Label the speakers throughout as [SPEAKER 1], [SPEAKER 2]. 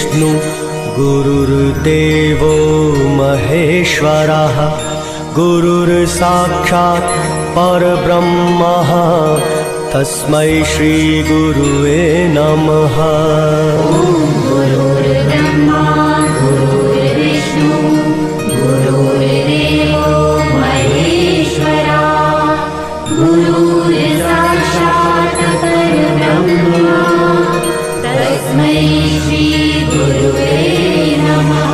[SPEAKER 1] गुरुर्विष्णु गुरुर्देवो महेश्वरः गुरुर्साक्षात् परब्रह्मः तस्मै श्री गुरुवे नमः।
[SPEAKER 2] गुरुर्ब्रह्मा गुरुर्विष्णु गुरुर्देवो महेश्वरा गुरुर्साक्षात् परब्रह्म तस्मै श्री गुरुवे नमः।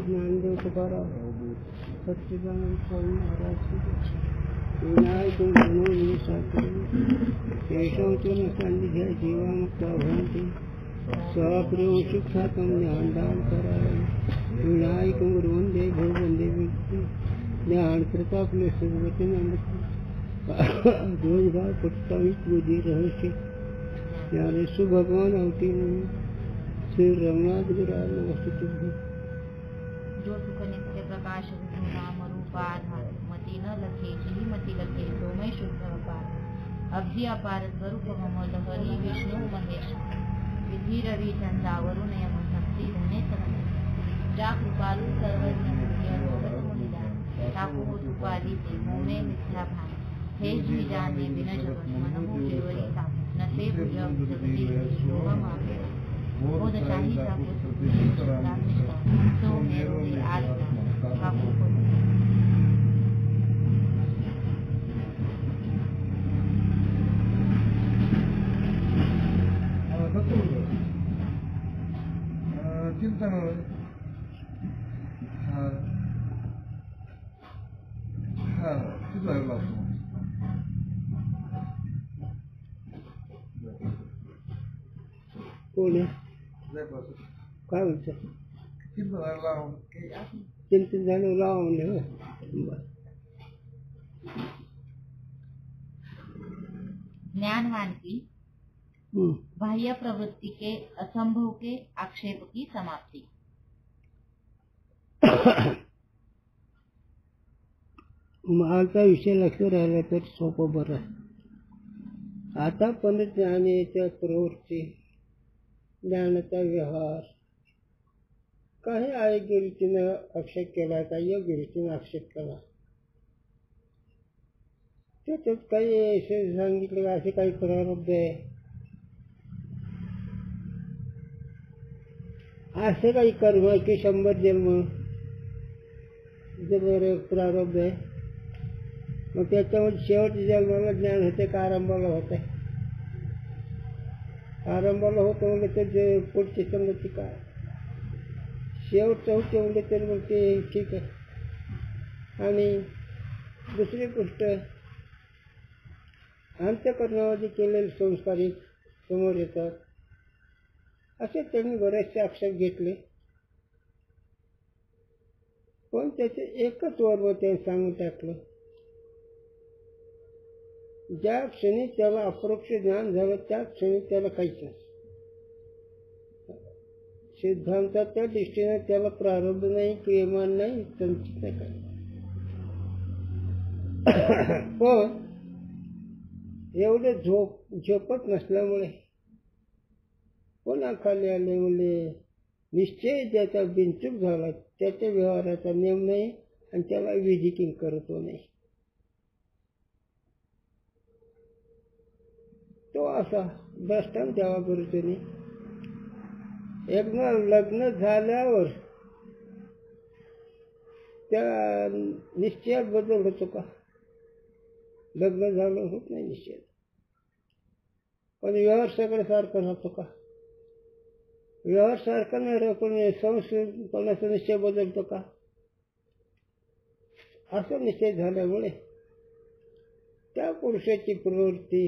[SPEAKER 3] ज्ञानदेव तुकाराम सच्चिदानंद स्वामी महाराज विनायक केशवचरण सान्निध्य जीवामुक्ता भवन्ति स्वप्रिय शिक्षातं ज्ञानदान कराय विनायक वंदे भवंदे ज्ञान कृतापले सुवचनामृत रोजगार पुष्टामित बुद्धि रहस्य ज्ञानेश्वर भगवान अवतीर्ण श्री रंगनाथ गुरार नमस्ते।
[SPEAKER 4] जो सुख नित्य प्रकाश विष्णु नाम रूप आधार मती न लखे जी मती लखे तो मैं शुद्ध अपार अब्धी अपार स्वरूप ममल हरि विष्णु महेश विधि रवि चंद्रा वरुण यम शक्ति धने समने जा कृपालु सर्वज्ञ रोगत मुनिदान ठाकुर कृपाली ते मोहे मिथ्या भान हे जी जाने बिन जगत मनमो केवली साथ नसे भुजम जगती लोहम आगे बोध शाही ठाकुर तो मेरोली आज्ञा ठाकुर को
[SPEAKER 5] चिंतन
[SPEAKER 3] कोण आहे काय म्हणतात चिंतन झालं लावून
[SPEAKER 4] ज्ञानवान की बाह्य प्रवृत्ति के असंभव के आक्षेप की समाप्ति।
[SPEAKER 3] मालचा विषय लक्ष राहिला तर सोपं बरं. आता पण ज्ञानाच्या प्रवृत्ती ज्ञानाचा व्यवहार काही अयोग्य रीतीनं आक्षेप केला काही योग्य रीतीनं आक्षेप केला त्याच्यात काही असे सांगितलं असे काही प्रारब्ध आहे असे काही कर्म की 100 जन्म जे प्रारब्ध आहे मग त्याच्यावर शेवटच्या जन्माला ज्ञान होते का आरंभाला होत आहे आरंभाला होतं म्हणजे त्याचे पुढची संगती काय शेवटचं होते म्हणजे तर मग ते ठीक आहे. आणि दुसरी गोष्ट अंतःकरणामध्ये केलेले संस्कारिक समोर येतात असे त्यांनी बरेचसे आक्षेप घेतले पण त्याचे एकच वर्ग त्यांनी सांगून टाकलं ज्या क्षणी त्याला अपरोक्ष ज्ञान झालं त्या क्षणी त्याला काहीच नाही सिद्धांताच्या दृष्टीने त्याला प्रारब्ध नाही क्रियमान नाही संचित नाही काही पण एवढे झोपत नसल्यामुळे पुन्हा खाली आले म्हणजे निश्चय ज्याचा बिनचूक झाला त्याच्या व्यवहाराचा नियम नाही आणि त्याला विधी करतो नाही तो असा दृष्टांत द्यावा गुरुजींनी एकदा लग्न झाल्यावर त्या निश्चयात बदल होतो का लग्न झालं होत नाही निश्चय पण व्यवहार सगळं सारखं राहतो का व्यवहार सारखा नाही राहतो पण संशयपणाचा निश्चय बदलतो का असा निश्चय झाल्यामुळे त्या पुरुषाची प्रवृत्ती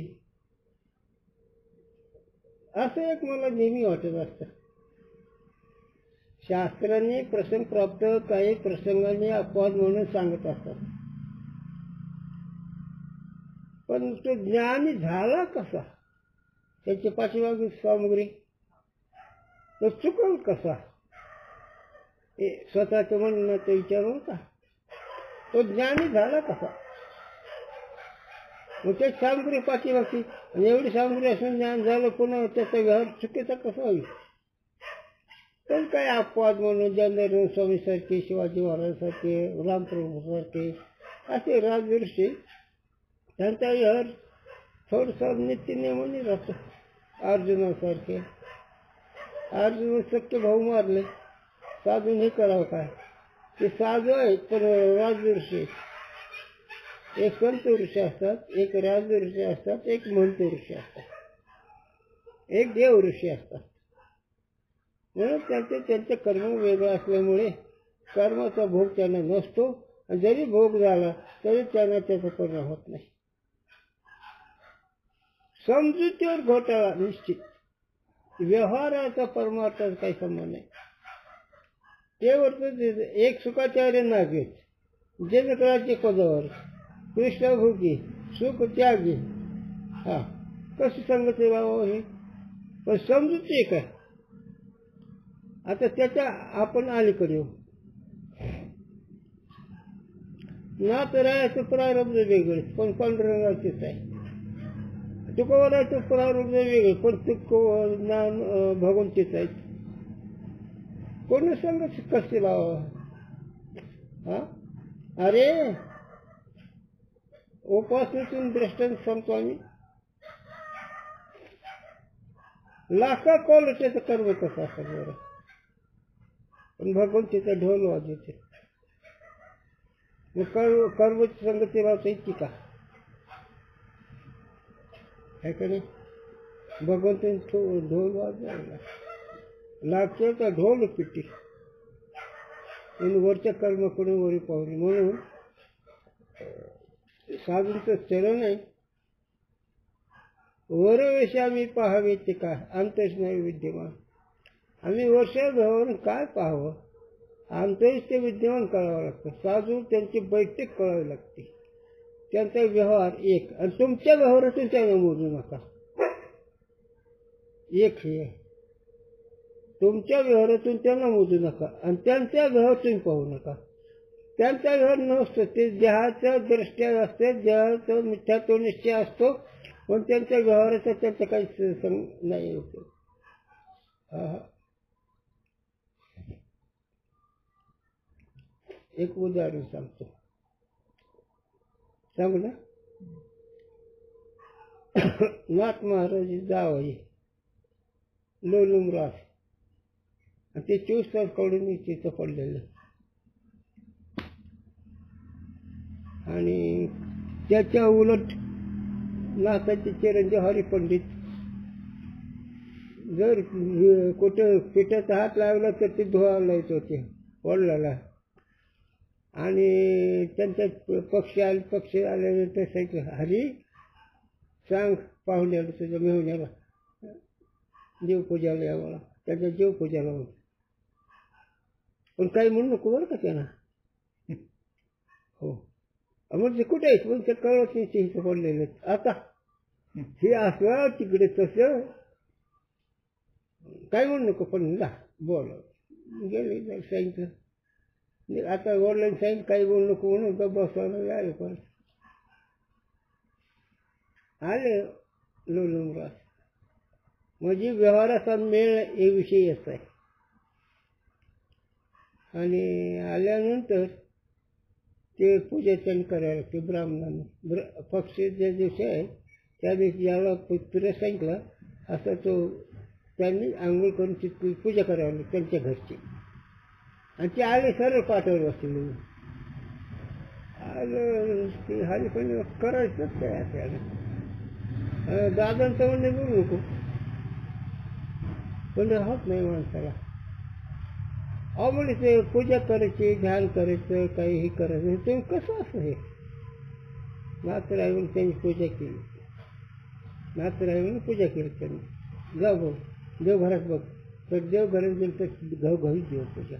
[SPEAKER 3] असं एक मला नेहमी वाटत असतं शास्त्राने प्रसंग प्राप्त काही प्रसंगाने अपवाद म्हणून सांगत असतात पण तो ज्ञानी झाला कसा त्याची पाठीमागे सामग्री तो चुकल कसा? स्वतःच्या म्हणण्याचा विचार होता. तो ज्ञानी झाला कसा? मग ते सामग्री पाठीमागची आणि एवढी सामग्री असून ज्ञान झालं, पुन्हा त्याचा व्यवहार चुकीचा कसा होईल? पण काय अपवाद म्हणून ज्ञानेश्वर स्वामीसारखे, शिवाजी महाराजांसारखे, रामप्रभूसारखे असे राजऋषी, त्यांचा व्यवहार थोडसा नित्यनियमाने राहतो. अर्जुनासारखे, अर्जुन सख्य भाऊ मारले, साधून हे करावं काय? ते साधू आहेत पण राजऋषी. एक संत ऋषी असतात, एक राजऋषी असतात, एक महंत ऋषी असतात, एक देव ऋषी असतात. म्हणून त्यांचे कर्म वेगळं असल्यामुळे कर्माचा भोग त्यांना नसतो, आणि जरी भोग झाला तरी त्यांना त्याचा परिणाम होत नाही. समजुतीवर घोटाळा निश्चित, व्यवहाराचा परमार्थाचा काही संबंध नाही. ते वरतं एक सुखाचार्य नागेच, जनकराज्य पदावर, कृष्ण भोगी, सुख त्यागी. हा कशी संगती बाबा हे? पण समजूती एक आहे. आता त्याच्या आपण अलीकडे येऊ. नात राहायचं प्रारब्ध वेगळे, पण पांडुरंगाचेच आहे. तुकोबरायचं प्रारब्ध वेगळे, पण ज्ञान भगवंतीच आहेत. कोणी सांगत कसे लावा? हा अरे उपासनेतून दृष्टांत सांगतो आम्ही. लाखा कॉलेजचं कर्म कसं असतं बरं, पण भगवंतीचा ढोल वाजवते. मग कर्मची संगती लावता येते का? आहे का नाही? भगवंताने ढोल वाजवायला लागतो तर ढोल पिटी, वरच्या कर्माकडून वरी पाहुणे. म्हणून साधूंचं चरण आहे, वरवेश आम्ही पाहावे ते काय, अंतच नाही विद्यमान. आम्ही वर्षाभरावरून काय पाहावं? अंतच ते विद्यमान करावं लागतं. साधू त्यांची बैठक कळावी लागते, त्यांचा व्यवहार एक, आणि तुमच्या व्यवहारातून त्यांना मोजू नका. एक हे तुमच्या व्यवहारातून त्यांना मोजू नका, आणि त्यांच्या व्यवहारातून पाहू नका. त्यांचा व्यवहार नसतो, ते देहाच्या दृष्ट्या असते, देहाचा मिथ्यात्व निश्चय असतो, पण त्यांच्या व्यवहाराचा त्यांचा काही नाही होतो. एक उदाहरण सांगतो, सांगू ना. नाथ महाराज जावई लोलुमरास, आणि ते 24 तास कडून तिथं पडलेलं, आणि त्याच्या उलट नाथाचे चिरंजीव हरिपंडित जर कुठं पिठाचा हात लावला तर ते धुवायला येत होते वडिलाला. आणि त्यांच्या पक्षी आल्यानंतर सांगितलं, हरी सांग पाहुण्याला तुझ्या मेहुण्याला देवपूजाला यावं, त्याच्या देवपूजाला म्हणून. पण काही म्हणू नको बरं का त्यांना. हो म्हणजे कुठे आहेत पण ते कळत नाही, ते इथं पडलेले. आता हे असं तिकडे तसं काय म्हणू नको, पण जा बोल गेले सांगितलं. आता वडिलांनी सांगितलं काही बोलू नको म्हणून का बसवायला आले. पण आले लोलुमरास, म्हणजे व्यवहाराचा मेळ हे विषय येत आहे. आणि आल्यानंतर ते पूजाचरण करायला लागते ब्राह्मणांनी. पक्षी ज्या दिवशी आहे त्या दिवशी याला पुत्र सांगितलं असं, तो त्यांनी आंघोळ करून तिथली पूजा करावी लागते त्यांच्या घरची. आणि ते आले सरळ पाठावर बसले. आलं ते हरी पण करायचंच काय आपल्याला. दादांचं म्हणणे बोलू नको, पण राहत नाही माणसाला. अहो म्हणजे ते पूजा करायची, ध्यान करायचं, काही हे करायचं, ते कसं असं हे. नाथरायवून त्यांनी पूजा केली, नाथरायवून पूजा केली त्यांनी. जाऊ बघ देवघरात बघ, तर देवघरात गेलं तर घवी देवपूजा.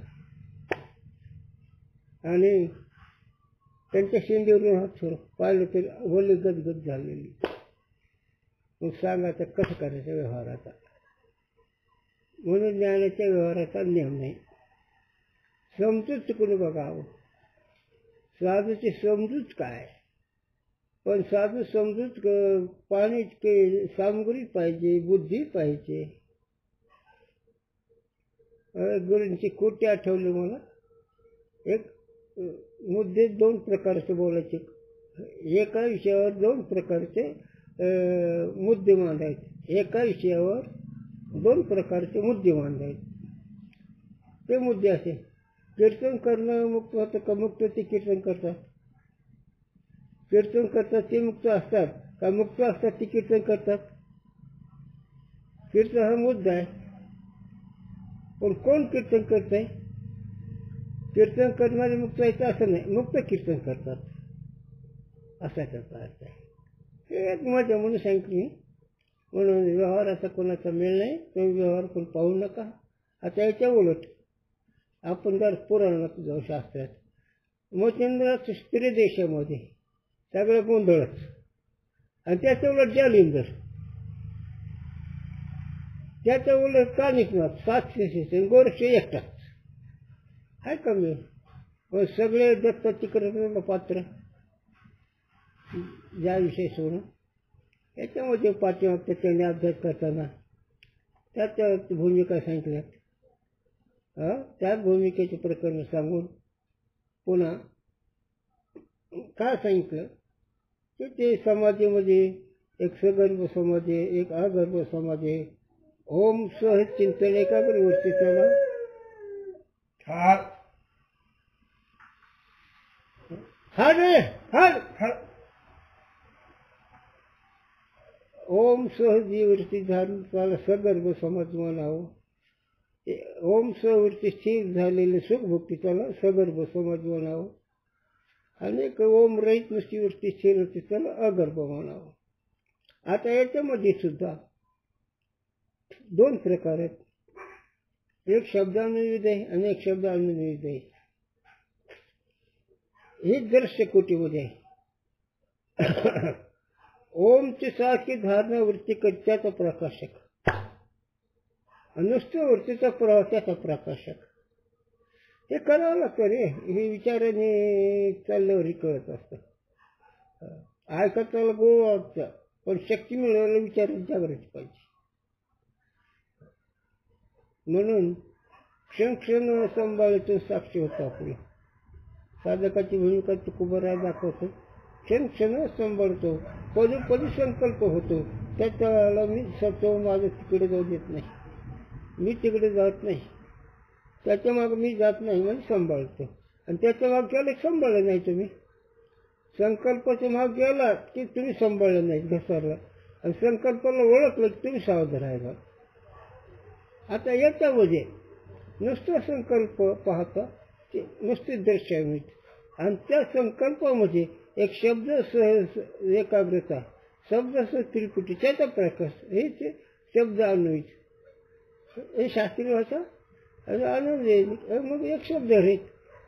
[SPEAKER 3] आणि त्यांच्या शेंडीवरून हात सोड पाहिलं तरी ओली गदगद झालेली. मग सांग आता कसं करायचं व्यवहार. आता म्हणून ज्ञानाच्या व्यवहाराचा नियम नाही. समजूत चुकून बघावं. साधूची समजूत काय? पण साधू समजूत पाणी सामग्री पाहिजे, बुद्धी पाहिजे. गुरूंची कोटी आठवली मला. एक मुद्दे 2 प्रकारचे बोलायचे. एका विषयावर 2 प्रकारचे मुद्दे मांडायचे. एका विषयावर 2 प्रकारचे मुद्दे मांडायचे. ते मुद्दे असे: कीर्तन करणं मुक्त होतं का? मुक्त ते कीर्तन करतात. कीर्तन करतात ते मुक्त असतात का? मुक्त असतात ते कीर्तन करतात. कीर्तन हा मुद्दा आहे. पण कोण कीर्तन करत आहे? कीर्तन करणारे मुक्त आहेत असं नाही, मुक्त कीर्तन करतात असा त्याचा अर्थ आहे. हे एक मजा म्हणून सांगितली. म्हणून व्यवहाराचा कोणाचा मेळ नाही, तो व्यवहार कोण पाहू नका. आता याच्या उलट आपण जर पुराणात जाऊ, शास्त्रात मच्छिंद्रात स्त्री देशामध्ये सगळं गोंधळच, आणि त्याच्या उलट जालिंदर, त्याच्या उलट कानिकनाथ 700 गोरक्ष एकटाच आहे कमी. पण सगळे दत्त तिकडे पात्र ज्याविषयी सोडून याच्यामध्ये पाठीमागच्या त्यांनी अभ्यास करताना त्याच्या भूमिका सांगितल्यात. त्याच भूमिकेचे प्रकरण सांगून पुन्हा काय सांगितलं की ते समाधीमध्ये एक सगर्भ समाज आहे, एक अगर्भ समाज आहे. ओम सहज चिंतन एकाग्रवरती त्याला ओम सहजीवरती धारण त्याला सगर्भ समाज म्हणावं. ओम सहवरती स्थिर झालेले सुखभुक्ती त्याला सगर्भ समाज म्हणावं. आणि ओम रहित नुसतीवरती स्थिर होती त्याला अगर्भ म्हणावं. आता याच्यामध्ये सुद्धा 2 प्रकार आहेत. एक शब्दानुविधेय आणि एक शब्दानुविधेय. ही दृश्य कोटीमध्ये आहे. ओमची सारखी धारणा वृत्ती त्याचा प्रकाशक, नुसतं वृत्तीचा प्रवाह त्याचा प्रकाशक. हे करावं लागतं रे. हे विचाराने चालल्यावर हे कळत असतं. ऐकताला गोड वाटतं, पण शक्ती मिळवायला विचाराने जागृती पाहिजे. म्हणून क्षण संभाळीतून साक्षी होतो आपली. साधकाची भूमिका तुकोबराय दाखवतो. क्षण सांभाळतो, पदी संकल्प होतो. त्याला मी सत्व माझं तिकडे जाऊ देत नाही, मी तिकडे जात नाही, त्याच्या मागं मी जात नाही म्हणजे सांभाळतो. आणि त्याच्या माग गेलं सांभाळलं नाही तुम्ही. संकल्पाच्या माग गेला की तुम्ही सांभाळलं नाही, घसरला. आणि संकल्पाला ओळखलं की तुम्ही सावध राहिला. आता याच्यामध्ये नुसतं संकल्प पाहता ते नुसते दृश्य मिळते. आणि त्या संकल्पामध्ये एक शब्द सहज एकाग्रता, शब्द सहज त्रिपुटी, त्याचा प्रकाश, हे ते शब्द अन्वयित. हे शास्त्रीय भाषा आणि आनंद येईल. मग एक शब्द रहित,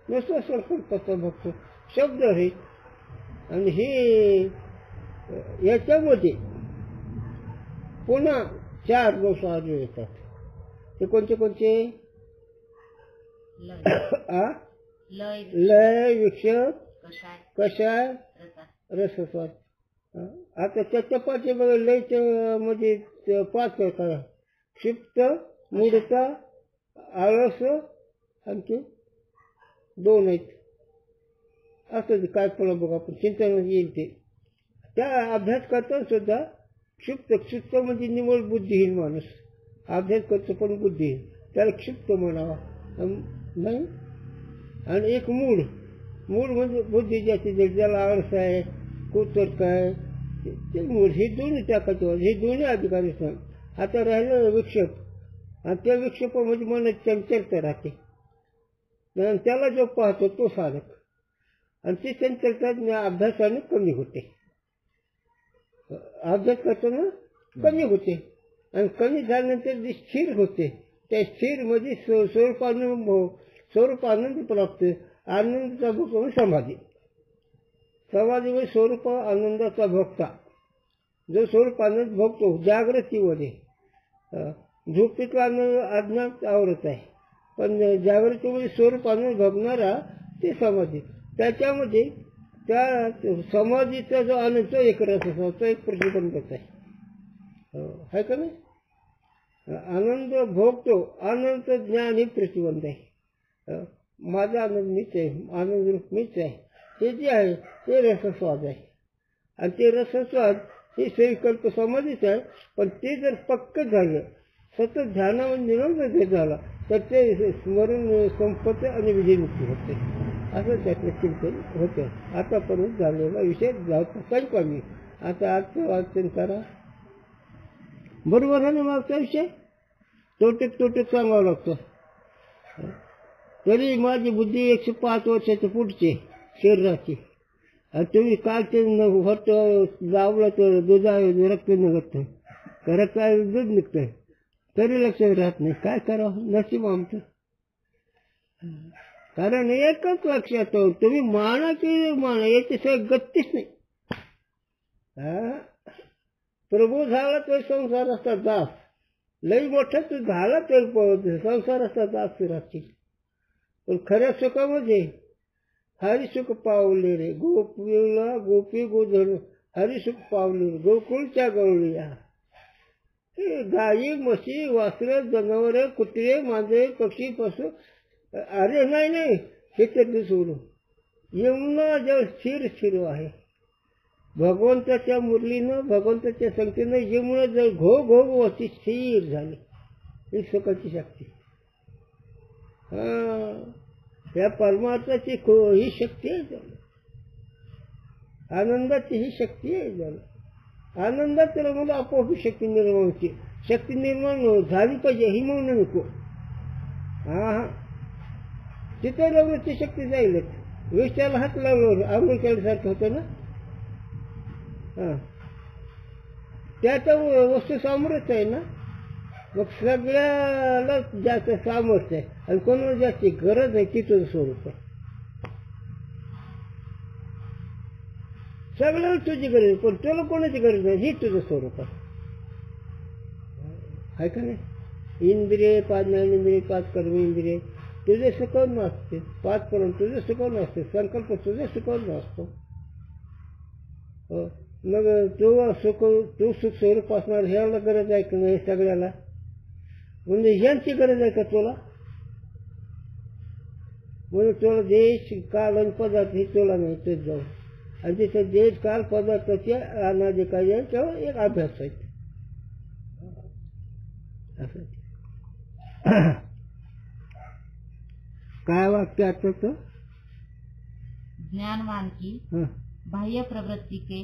[SPEAKER 3] नुसतं संकल्पाचा भक्त शब्द रहित. आणि हे याच्यामध्ये पुन्हा 4 गोष्टी आढळून येतात. ते कोणते? लय, विक्षेप, कषाय, रसस्वाद. आता त्याच्या पाठी बघा, लयच्या मध्ये 5 प्रकार: क्षिप्त, मूढता, आळस, आणखी 2 आहेत. असं काय पण बघा, आपण चिंतन येईल ते. त्या अभ्यास करताना सुद्धा क्षिप्त म्हणजे निवड बुद्धिहीन माणूस अभ्यास करतो पण बुद्धिहीन, त्याला क्षिप्त म्हणावा नाही. आणि एक मूढ म्हणजे बुद्धी ज्याची, ज्याला आळस आहे, कुतर्क आहे, ते मूढ. हे दोन्ही टाकायचे, हे दोन्ही अधिकारी असतात. आता राहिलं विक्षेप, आणि त्या विक्षेपामध्ये मन चंचलता राहते. आणि त्याला जो पाहतो तो साधक. आणि ती चंचलता अभ्यासाने कमी होते, अभ्यास करताना कमी होते. आणि कमी झाल्यानंतर जी स्थिर होते, त्या स्थिरमध्ये स्वरूप आनंद प्राप्त, आनंदाचा भोग समाधी. समाधीमध्ये स्वरूप आनंदाचा भोगता, जो स्वरूप आनंद भोगतो जागृतीमध्ये, झोपेतला आनंद अज्ञात आवरत आहे, पण ज्यावेळी तुम्ही स्वरूप आनंद भगणारा ते समाधी, त्याच्यामध्ये त्या समाधीचा जो आनंद तो एक रस असा, तो एक प्रतिबंधक आहे. आहे का नाही? आनंद भोगतो, आनंद ज्ञान ही प्रतिबंध आहे. माझा आनंद मीच आहे, आनंद रूप मीच आहे, हे जे आहे ते रसस्वाद आहे. आणि ते रसस्वाद हे संकल्प समाधीच आहे. पण ते जर पक्क झालं, सतत ध्यानामध्ये निरंतर झाला, तर ते स्मरण संपत आणि विजयमुक्ती होते. असं त्यातलं चिंतन होतं. आतापर्यंत झालेला विषय काही कमी. आता आजचं वाचन करा. बरोबर आहे ना? मागचा विषय तोटेत सांगावं लागतं. तरी माझी बुद्धी 105 वर्षाच्या पुढचे शरीराची. आणि तुम्ही कालचे होत लावलं तर दुधा रक्त निघत नाही, रक्त दूध निघतं, तरी लक्षात राहत नाही. काय करावं? नशीब आमचं. कारण एकच लक्षात, तुम्ही माना की माना, याच्याशिवाय गतीच नाही. प्रभू झाला तर संसाराचा दास, लई मोठा तू झाला तर संसाराचा दास राहतील. पण खऱ्या सुखामध्ये हरिसुख पावले रे गोपीला गोपी गोधन, हरिसुख पावले रे गोकुळच्या गवळीया. गाई म्हशी वासरं जनावरं कुत्रे मांजरे पक्षी पशु, अरे नाही हे तर सोडून यमुना जल स्थिर आहे. भगवंताच्या मुरलीनं, भगवंताच्या संगतीनं यमुना जल घो घो वरती स्थिर झाली. ही सुखाची शक्ती. या परमार्थाची ही शक्ती आहे झालं. आनंदाची ही शक्ती आहे झालं. आनंदात मला आपोआप शक्ती निर्माण होती. शक्ती निर्माण झाली पाहिजे ही म्हणून नको. तिथे लागलं ती शक्ती जाईलच. विषयाला हात लावलं आंघोळ केल्यासारखं होतं ना. त्याचं वस्तू सामर्थ्य आहे ना. मग सगळ्याला जास्त सामर्थ्य आहे आणि कोणाला जास्त गरज नाही. ती तुझं स्वरूप आहे. सगळ्याला तुझी गरज आहे, पण तुला कोणाची गरज नाही. ही तुझं स्वरूप आहे का नाही? इंद्रिय 5 ज्ञानेंद्रिय 5 कर्म इंद्रिय तुझे सुकवून नसते. 5 पर्यंत तुझे सुकवून नसते. संकल्प तुझे सुकवून नसतो. मग तू सुख स्वरूप असणार ह्याला गरज आहे की नाही? सगळ्याला म्हणजे ह्यांची गरज आहे का तुला? म्हणून तुला देश काल आणि पदार्थ हे तुला नाही. तेच जाऊ आणि तिथे देश काल पदार्थाचे अनादि काय तेव्हा एक अभ्यास आहे. काय वाक्य आता?
[SPEAKER 4] ज्ञानवान की बाह्य प्रवृत्ती के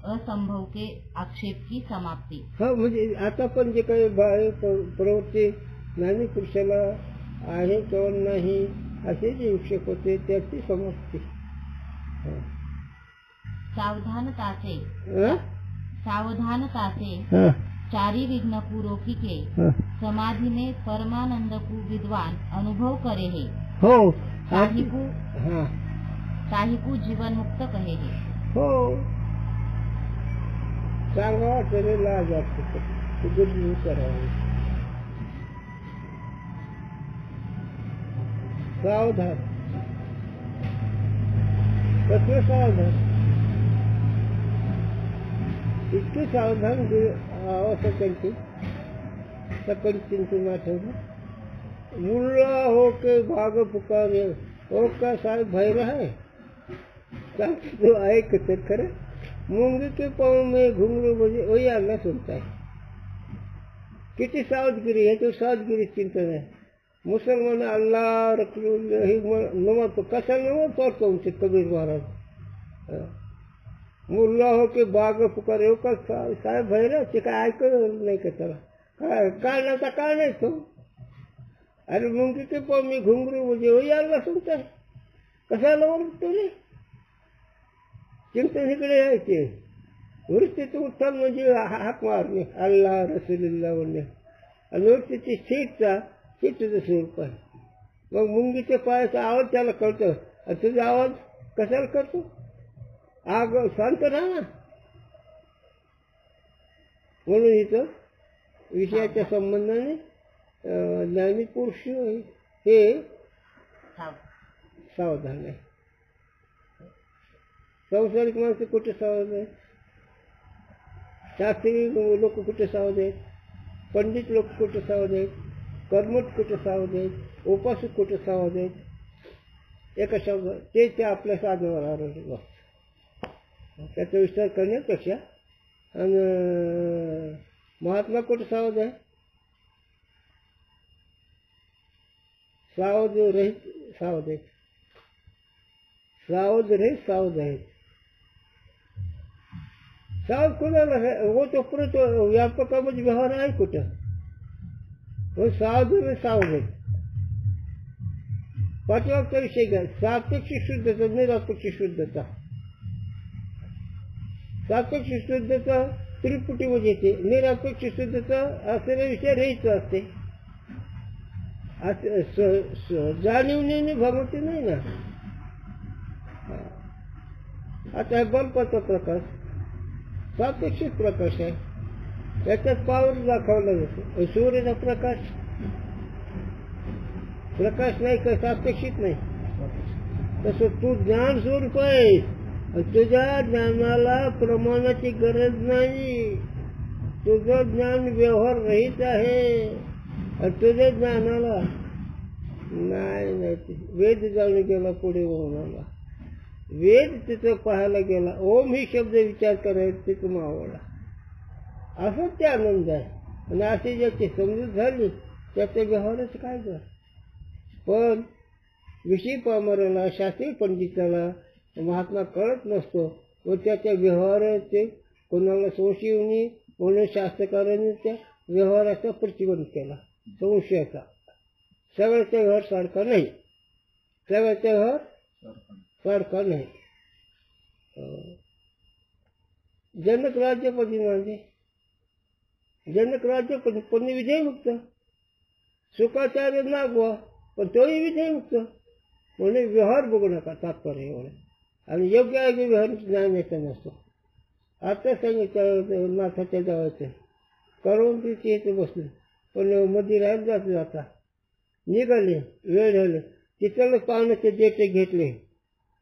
[SPEAKER 4] असंभव के आक्षेप की समाप्ती.
[SPEAKER 3] म्हणजे आता पण जे काही बाह्य प्रवृत्ती ज्ञानी पुरुषाला आहे किंवा नाही असे जे विक्षेप होते त्याची समाप्ती.
[SPEAKER 4] सावधानता से चारी विघ्न को रोकी के समाधि में परमानंद को विद्वान अनुभव करे है. हो. ताही को जीवन मुक्त कहे है.
[SPEAKER 3] हो. सांगा तरी लाज वाटते. गुरु करावं. सावधान. कसलं सावधान? इतकी सावधान आवश्यक सकल चिंतन आठवलं. मुल्ला हो के भाग पुकारे हो का साहेब भैर है. तो ऐक तर खरं. मुंगी के पाँव में घुंघरू बजे वही अल्लाह सुनता है. किती सावधगिरी है. तो सावधगिरी चिंतन आहे. मुसलमान अल्लाह रखून नमाज कशाला नमाज पढ़ता उनसे कबीर महाराज. मुल्ला हो के बाग पुकारे हो का साहेब भैर ते काय ऐकलं नाही का त्याला? काय नव्हता काय नाही तो. अरे मुंगी के पाँव में घुंघरू बजे वही अल्लाह सुनता है. कशाला ओरडतो रे? चिंतन इकडे यायचे. वृत्तीचं उत्थान म्हणजे हाक मारणे अल्लाह रसूलुल्लाह म्हणणे. आणि वृत्तीची हे तुझं स्वरूप आहे. मग मुंगीच्या पायाचा आवाज त्याला कळतो आणि तुझा आवाज कशाला करतो? आग शांत राहा ना. म्हणून इथं विषयाच्या संबंधाने ज्ञानी पुरुष हे
[SPEAKER 4] साव.
[SPEAKER 3] सावधान आहे. संसारिक माणसं कुठे सावध आहेत? शास्त्री लोक कुठे सावध आहेत? पंडित लोक कुठे सावध आहेत? कर्मठ कुठे सावध आहेत? उपासक कुठे सावध आहेत? एका शब्द ते आपल्या साधनावर आरोग्य त्याचा विचार करण्यापेक्षा. आणि महात्मा कुठे सावध आहे? सावध रहित सावध आहेत. सावध रहित सावध आहेत. सावध कोणाला वो तो परत व्यापकामध्ये व्यवहार आहे कुठं? हो सावध सावध आहेत. पाठवागचा विषय घ्या. सापेक्ष शुद्धता निरापेक्ष शुद्धता. सापेक्ष शुद्धता त्रिपुटीमध्ये येते. निरापेक्ष शुद्धता असलेला विषय रहित असते. जाणीवने भागवते नाही ना. आता बल्बाचा प्रकाश सापेक्ष प्रकाश आहे. त्याच्यात पावर दाखवला जातो. सूर्याचा प्रकाश नाही का सापेक्षित नाही. तसं तू ज्ञान स्वरूप आहेस. तुझ्या ज्ञानाला प्रमाणाची गरज नाही. तुझं ज्ञान व्यवहार रहित आहे. तुझ्या ज्ञानाला नाही वेद जाऊन गेला पुढे म्हणाला. वेद तिथं पाहायला गेला. ओम ही शब्द विचार करायचा तिथं मावळला. असंच ते आनंद आहे. आणि अशी ज्याची समजूत झाली त्याच्या व्यवहाराचं काय कर. पण विषयी पामराला शास्त्रीय पंडिताला महात्मा कळत नसतो व त्याच्या व्यवहाराचे कोणाला संशय म्हणून शास्त्रकारांनी त्या व्यवहाराचा प्रतिबंध केला. संशयाचा. सगळ्याचा व्यवहार सारखा नाही. सगळ्याचा व्यवहार सारखा नाही. जनक राज्यपदी म्हणजे जनक राज्यपदी पण विधेयमुक्त. सुखाचार्य नागवा पण तोही विधेयमुक्त. म्हणून व्यवहार बघू नका. तात्पर्य एवढं. आणि योग्य आहे व्यवहार ज्ञान येता नसतो. आता सांगितलं नाथाच्या जवळचं करून तिथे येते बसले. पण मध्ये राहायला जात जाता निघाले. वेळ झाले. तिथलं पाहुण्याचे देटे घेतले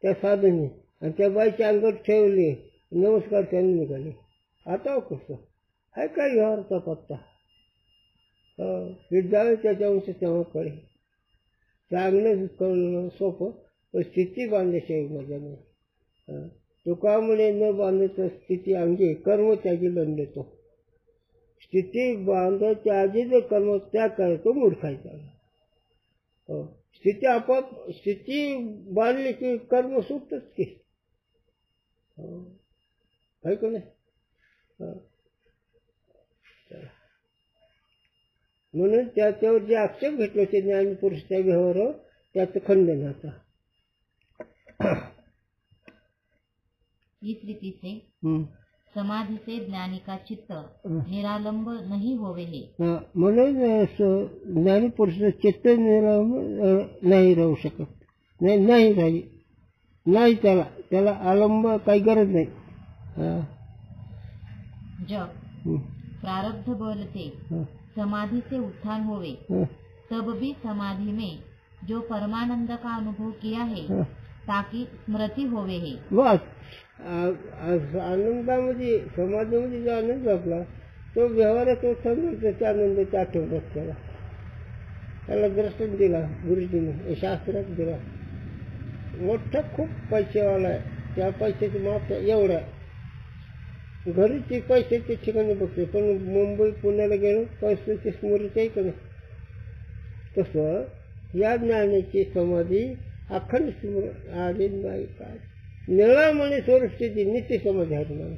[SPEAKER 3] त्या साधूने आणि त्या बाईच्या अंगात ठेवले. नमस्कार त्यांनी निघाले. आता कसं आहे काय व्यवहारचा पत्ता. विद्यालय त्याच्या अंश तेव्हाकडे चांगलं कळलं सोपं. पण स्थिती बांधल्याशिवाय मजा नाही. तुकामुळे न बांधत स्थिती अंगी कर्म त्यागी लंडतो. स्थिती बांधायच्या आधी जर कर्म त्याग करायचो मूर्खायचा. स्थिती आपोआप स्थिती बांधली की कर्म सुटतच की. आहे का नाही. म्हणून त्याच्यावर जे आक्षेप घेतले होते ज्ञानपुरुषच्या व्यवहार त्याचं खंडन आता.
[SPEAKER 4] इस रीति से समाधि से ज्ञानी का चित्त निरालंब नहीं होवे है.
[SPEAKER 3] म्हणून ज्ञानीपुरुषाचं चित्त निरालंब नाही राहू शकत. नाही राही नाही. त्याला आलंब काही गरज नाही.
[SPEAKER 4] जब प्रारब्ध बल से समाधि से उत्थान होवे तब भी समाधि में जो परमानंद का अनुभव किया है ताकि स्मृति होवे है.
[SPEAKER 3] बस आनंदामध्ये समाधीमध्ये जो आनंद आपला तो व्यवहाराचा त्याच्या आनंदाच्या आठवण्यात केला. त्याला दर्शन दिला गुरुजीने. शास्त्रात दिला. मोठा खूप पैसेवाला आहे. त्या पैशाची माप एवढा. घरीची पैशाच्या ठिकाणी बघते पण मुंबई पुण्याला गेलो पैशाची स्मृती आहे का नाही. तसं या ज्ञानाची समाधी अखंड स्मृती आली नाही. काय निळामणी स्वरूपस्थिती नित्य समाधी आहे मला.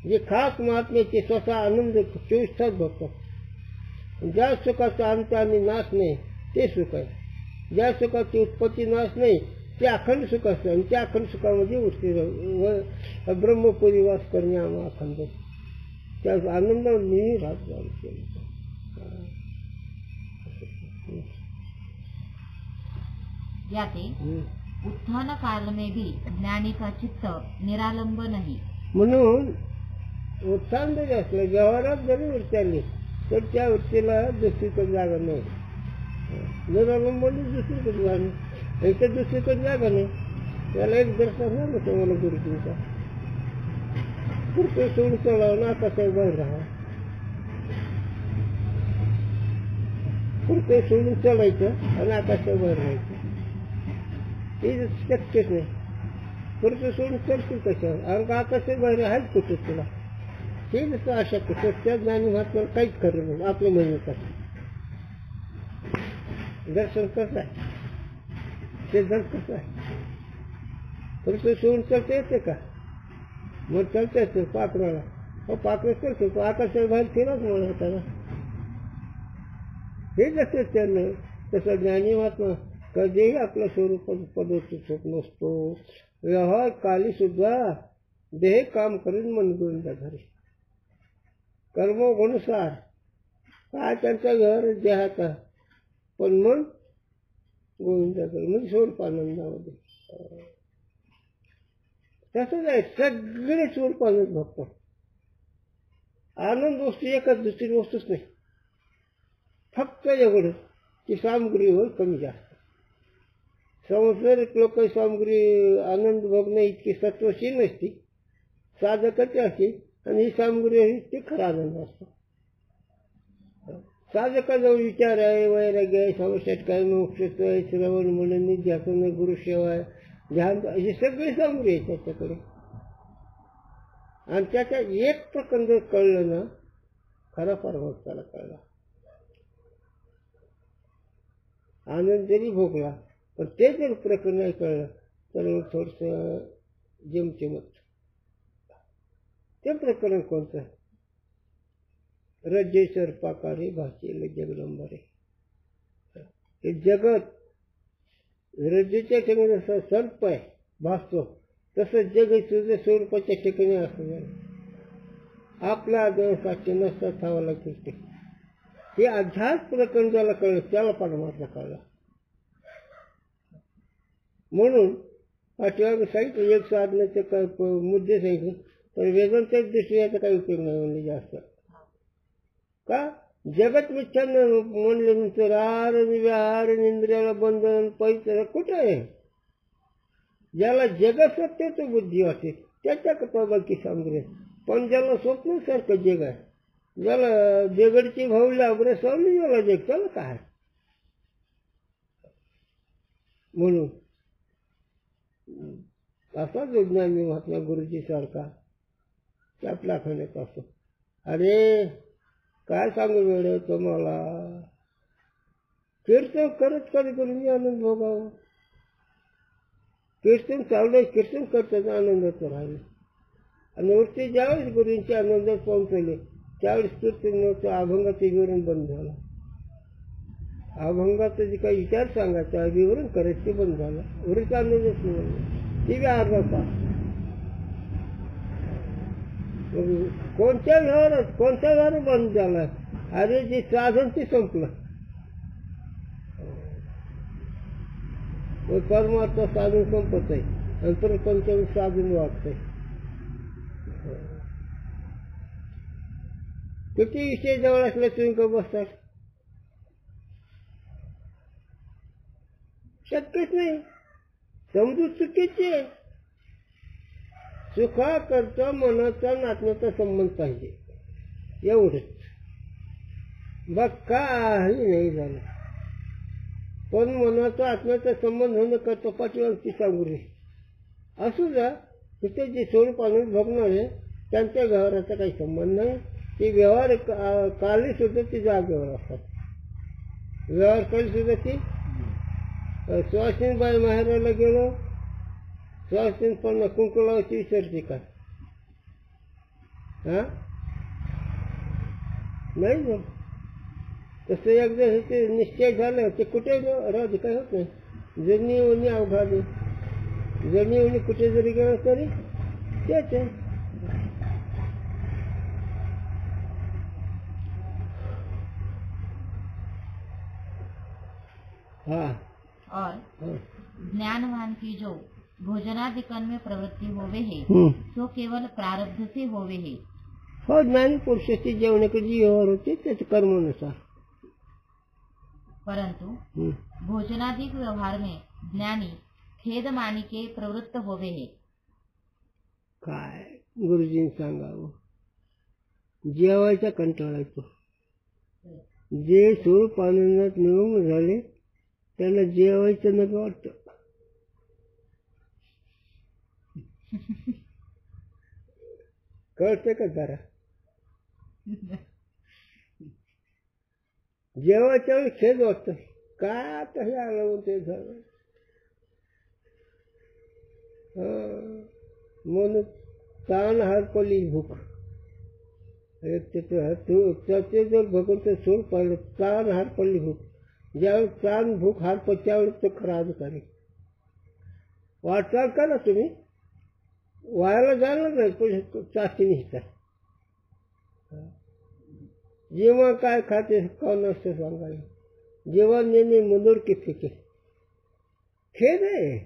[SPEAKER 3] जे खास महात्म्याचे स्वतः आनंद 24 तास बघतात. ज्या सुखाचा अंत आणि नाश नाही ते सुख आहे. ज्या सुखाची उत्पत्ती नाश नाही ते अखंड सुख असतं. आणि त्या अखंड सुखामध्ये व ब्रह्मपुरी वास करणे आम्हा अखंड. त्या आनंदावर नेहमी राहत जाऊ.
[SPEAKER 4] याते उत्थान काल में भी ज्ञानी का चित्त निरालंब नहीं.
[SPEAKER 3] म्हणून उत्थान जरी असलं व्यवहारात जरी चालली तर त्या वृत्तीला दुसरीकडे जागा नाही. निरालंबन दुसरीकडे जागा नाही, इथं दुसरीकडे जागा नाही. त्याला एक दर्शन झालं होतं मला गुरुजींचा, पुढचं सोडून चढावं ना आकाशात बाहेर राहा. पुढचं सोडून चढायचं आणि आकाशात बाहेर राहायचं, हे शक्यच नाही. पुढचं सोडून चढतील कशावर, आणि आकाशात बाहेर आहेच कुठं तुला, हे नसतं अशक्य. त्या ज्ञानी महात्म्याला काहीच खरं नाही. आपलं म्हणणं दर्शन कसं आहे, ते धन कसं आहे. पुढचं सोडून चढता येते का, मग चढता येते पाखराला, हो पाखरं चढतो तो आकाशात बाहेर फिरच म्हणत होता ना. हे जसं त्यांना तसं ज्ञानी महात्मा कधीही आपल्या स्वरूपाचं पदार्थ होत नसतो. व्यवहार काली सुद्धा देह काम करून मन गोविंदा घरी कर्मोगुणसार काय त्यांचा घर देहाचा, पण मन गोविंदाकडे म्हणजे स्वरूपानंदामध्ये. तसंच आहे सगळे स्वरूपानंद भक्त. आनंद वस्तू एकच, दुसरी वस्तूच नाही. फक्त एवढं की सामग्रीवर कमी जास्त. संसारिक लोक सामग्री आनंद भोगणे इतकी सत्वशील नसती, साधकाची असते, आणि ही सामग्री ते खरा आनंद असतो. साधकाजवळ विचार आहे, वैराग्य आहे, समस्यात काय मोक्ष आहे, श्रवण म्हणून निध्यासन, गुरुसेवा आहे, ध्यान, ही सगळी सामग्री आहे त्याच्याकडे. आणि त्याच्या एक प्रकरण जर कळलं ना, खरा परमार्थाला कळला. आनंद जरी भोगला पण ते जर प्रकरण नाही कळलं तर मग थोडंसं जेमतेमत. ते प्रकरण कोणतं, रज्जे सर्पाकारे भाषेले जगदंबरे. हे जगत रज्जेच्या ठिकाणी जसं सर्प आहे भासतो, तसं जग तुझ्या स्वरूपाच्या ठिकाणी असं आपल्या आदर्शाचे नसता थांबा लागते. हे अध्यास प्रकरण ज्याला कळलं त्याला परमात्मा कळला. म्हणून पाठीमागे सांगितलं एक साधण्याचे काय मुद्दे सांगितले, तर वेदांच्या दृष्टीने याचा काही उपयोग नाही म्हणजे जास्त. का जगत मिथ्या म्हणल्यानंतर आहार विहार इंद्रियाला बंधन पैसे कुठं आहे. ज्याला जगत सत्याचं बुद्धी वाटते त्याच्या बाकी सामग्री, पण ज्याला स्वप्नासारखं जग आहे, ज्याला जगडची भाऊला वगैरे सावली ज्याला जग, त्याला काय. म्हणून असा जो ज्ञानी महात्मा गुरुजी सारखा आपल्या खाण्यात असतो. अरे काय सांगू वेळ तुम्हाला, कीर्तन करत कधी करून आनंद भोगावं. कीर्तन चाललंय, कीर्तन करताच आनंदाचं राहिलं. आणि वरती ज्यावेळेस गुरूंच्या आनंदात पोहोचले त्यावेळेस कीर्तन अभंगाचं विवरण बंद झालं. अभंगाचं जे काही विचार सांगायचा विवरण करायचं ते बंद झालं. वरच आनंदच नाही, ती बी अर्धा तास. कोणत्या घरात बंद झाला. अरे जे साधन ते संपलं. परमात्मा साधन संपत आहे, नंतर कोणत्या साधन वाटतंय. किती विषय जवळ असले तुम्ही का बसतात, शक्यच नाही. समजूत चुकीचे. सुखा करता मनाचा नात्याचा संबंध पाहिजे, एवढंच. बघ काही नाही झालं, पण मनाचा आत्म्याचा संबंध होणं करतो पाठीमागची सामग्री असू द्या. तिथे जे स्वरूप आनंद भोगणार आहे त्यांच्या व्यवहाराचा काही संबंध नाही. ते व्यवहार काली सुद्धा ती जागेवर असतात. व्यवहार काली सुद्धा ती सुवासिनीबाई माहेराला गेलो, सुवासिनी पण कुंकुलावची विसरते का, हा नाही ना. तसं एकदा ते निश्चय झालं ते कुठे राहते काय होत नाही. जर्नी ओनी अवघाडी, जर्नी ओनी कुठे जरी गेलं तरी तेच आहे.
[SPEAKER 4] और ज्ञानवान की जो भोजनादिकन में प्रवृत्ति होवे है, सो केवल प्रारब्ध से होवे है,
[SPEAKER 3] हो, ज्ञानी पुरुषाची जेवणाकडे जी व्यवहार होते त्याच्या कर्मानुसार.
[SPEAKER 4] परंतु
[SPEAKER 3] हं.
[SPEAKER 4] भोजनाधिक व्यवहार में ज्ञानी खेद मानिके प्रवृत्त होवे हे.
[SPEAKER 3] काय गुरुजींनी सांगावं, जेवायचा कंटाळा येतो. जे स्वरूप आनंदात निमग्न झाले त्यांना जेवायचं नको वाटतं. कळतं का जरा? जेवायच्या वेळी खेद वाटतं, काय आता हे आलं ते झालं. म्हणून ताण हरपली भूक. त्याचे जर भगवंत सूर पाहिलं, ताण हरपली भूक. ज्यावेळी ताण भूक हरपत त्यावेळी तो खरा अधिकारी. वाटचाल करा तुम्ही, व्हायला जाणार नाही पण चाचणी हिचा. जेव्हा काय खाते कोण असतं सांगायला, जेव्हा नेहमी मधुर की फिके. खेद आहे